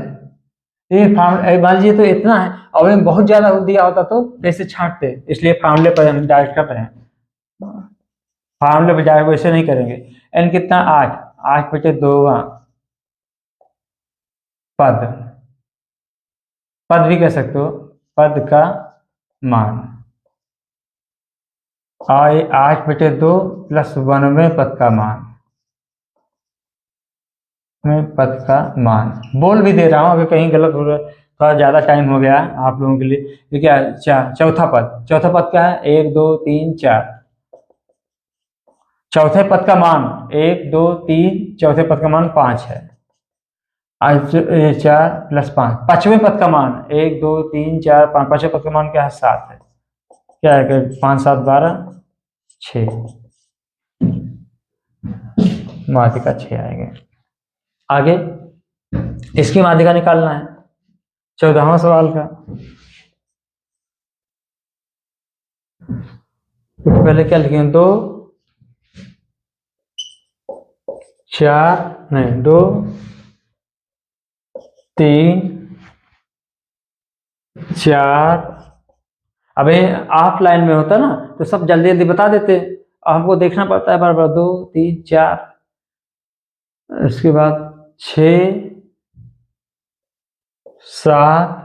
ये फार्मूला मान लीजिए तो इतना है, और बहुत ज्यादा दिया होता तो ऐसे छांटते, इसलिए फार्मूले पर हम डायरेक्ट कर रहे हैं, फार्मूले पर डायरेक्ट वैसे नहीं करेंगे। n कितना 8, 8 बटे 2वां पद, पद भी कह सकते हो पद का मान, और 8 बटे 2 प्लस 1वें पद का मान, में पद का मान बोल भी दे रहा हूं, अगर कहीं गलत हो रहा है थोड़ा ज्यादा टाइम हो गया आप लोगों के लिए। ये क्या है चौथा पद, चौथा पद क्या है 1 2 3 4, चौथे पद का मान 1 2 3, चौथे पद का मान 5 है, आज 4 + 5, पांचवें पद का मान 1 2 3 4 5, पांचवें पद का मान क्या है 7 है। क्या है 5 7 12 6, माध्यिका 6 आएगा। आगे इसकी माध्यिका निकालना है 14वां सवाल का। तो पहले क्या लिखेंगे 2 4 नहीं 2 3 4। अबे ऑफलाइन में होता ना तो सब जल्दी जल्दी बता देते, हमको देखना पड़ता है बार बार। 2 3 4, इसके बाद 6 7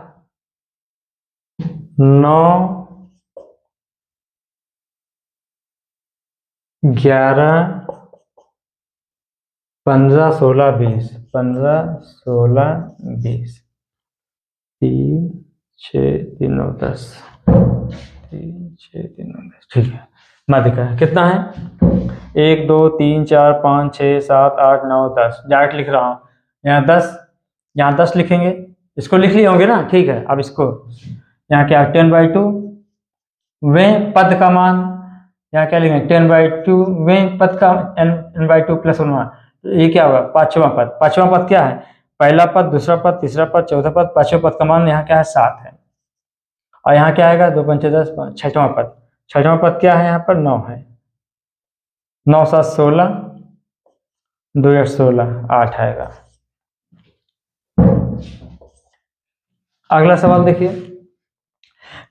9 11 15 16 20, 15 16 20, 3 6 3 9 10, 3 6 3 9 10। ठीक है, माध्यिका कितना है 1 2 3 4 5 6 7 8 9 10। डायरेक्ट लिख रहा हूँ, यहाँ 10, यहाँ 10 लिखेंगे, इसको लिख लिए होंगे ना। ठीक है, अब इसको यहाँ क्या 10/2 वें पद का मान, यहाँ क्या लिखेंगे 10/2 वें पद का n/2 + 1। ये क्या होगा पांचवा पद। पांचवा पद क्या है, पहला पद, दूसरा पद, तीसरा पद, चौथा पद, पांचवा पद का मान यहाँ क्या है 7 है। और यहाँ क्या आएगा 2 5 10 5, छठवां पद। छठवां पद क्या है यहाँ पर 9 है। 9 7 16, 2 8 16, 8 आएगा। अगला सवाल देखिए,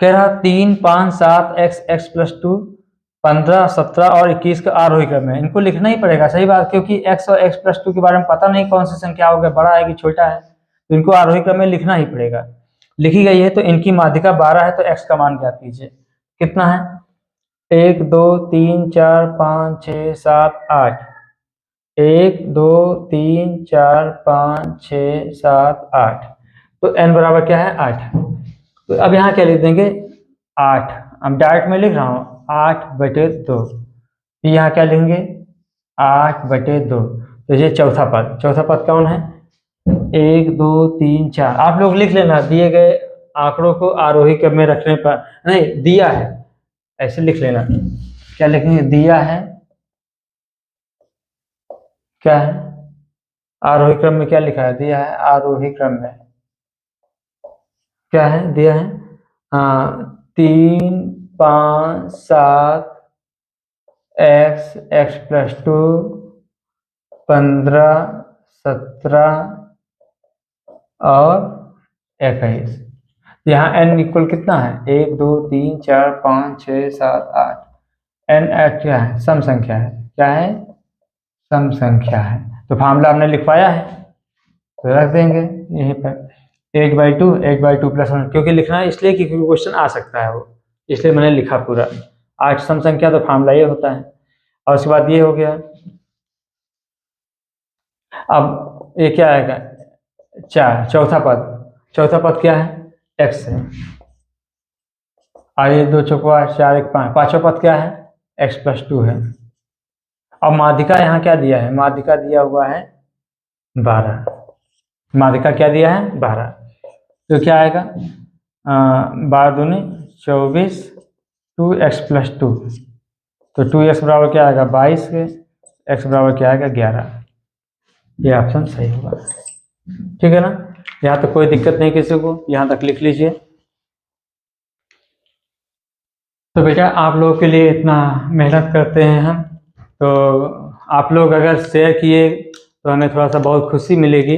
कह रहा 3 5 7 x + 2 15 17 और 21 का आरोही क्रम है। इनको लिखना ही पड़ेगा, सही बात, क्योंकि x और x + 2 के बारे में पता नहीं कौन सी संख्या होगा, बड़ा है कि छोटा है, तो इनको आरोही क्रम में लिखना ही पड़ेगा। लिखी गई है तो इनकी माध्यिका 12 है, तो x का मान ज्ञात कीजिए। कितना है 1 2 3 4 5 6 7 8, 1 2 3 4 5 6 7 8, तो n बराबर क्या है 8। तो अब यहाँ क्या लिख देंगे 8, अब डायरेक्ट में लिख रहा हूँ 8/2। यहाँ क्या लिखेंगे 8/2। तो ये चौथा पद, चौथा पद कौन है 1 2 3 4। आप लोग लिख लेना, दिए गए आंकड़ों को आरोही क्रम में रखने पर, नहीं दिया है ऐसे लिख लेना। क्या लिखेंगे दिया है, क्या है आरोही क्रम में क्या लिखा है, दिया है आरोही क्रम में क्या है दिया है 3 5 7 x + 2 15 17 और 21। यहाँ n इक्वल कितना है 1 2 3 4 5 6 7 8। n क्या है सम संख्या है, क्या है सम संख्या है। तो फार्मूला हमने लिखवाया है तो रख देंगे यहीं पर 8/2 8/2 + 1, क्योंकि लिखना है इसलिए कि क्वेश्चन आ सकता है वो, इसलिए मैंने लिखा पूरा 8 सम संख्या, तो फार्मूला ये होता है। और उसके बाद ये हो गया। अब ये क्या आएगा 4, चौथा पद। चौथा पद क्या है x है। आइए 2 चौका 4 1 5, पांचवा पद क्या है x + 2 है। अब माध्यिका यहाँ क्या दिया है, माध्यिका दिया हुआ है 12। माध्यिका क्या दिया है 12, तो क्या आएगा 12 दूनी 24, 2x + 2, तो 2x बराबर क्या आएगा 22 के, x बराबर क्या आएगा 11। ये ऑप्शन सही होगा। ठीक है ना, यहाँ तक कोई दिक्कत नहीं किसी को, यहाँ तक लिख लीजिए। तो बेटा आप लोगों के लिए इतना मेहनत करते हैं हम, तो आप लोग अगर शेयर किए तो हमें थोड़ा सा बहुत खुशी मिलेगी।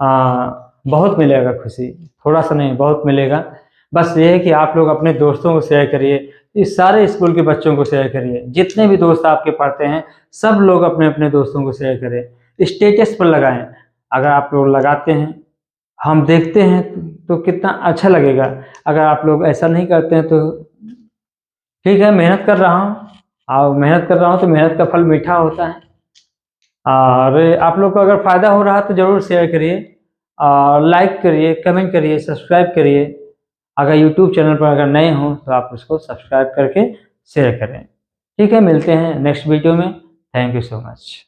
बहुत मिलेगा खुशी, थोड़ा सा नहीं बहुत मिलेगा। बस ये है कि आप लोग अपने दोस्तों को शेयर करिए, इस सारे स्कूल के बच्चों को शेयर करिए, जितने भी दोस्त आपके पढ़ते हैं सब लोग अपने अपने दोस्तों को शेयर करें, स्टेटस पर लगाएं। अगर आप लोग लगाते हैं हम देखते हैं तो कितना अच्छा लगेगा। अगर आप लोग ऐसा नहीं करते हैं तो ठीक है, मेहनत कर रहा हूँ और मेहनत कर रहा हूँ तो मेहनत का फल मीठा होता है। और आप लोग को अगर फ़ायदा हो रहा है तो ज़रूर शेयर करिए, लाइक करिए, कमेंट करिए, सब्सक्राइब करिए। अगर यूट्यूब चैनल पर अगर नए हों तो आप उसको सब्सक्राइब करके शेयर करें। ठीक है, मिलते हैं नेक्स्ट वीडियो में। Thank you so much.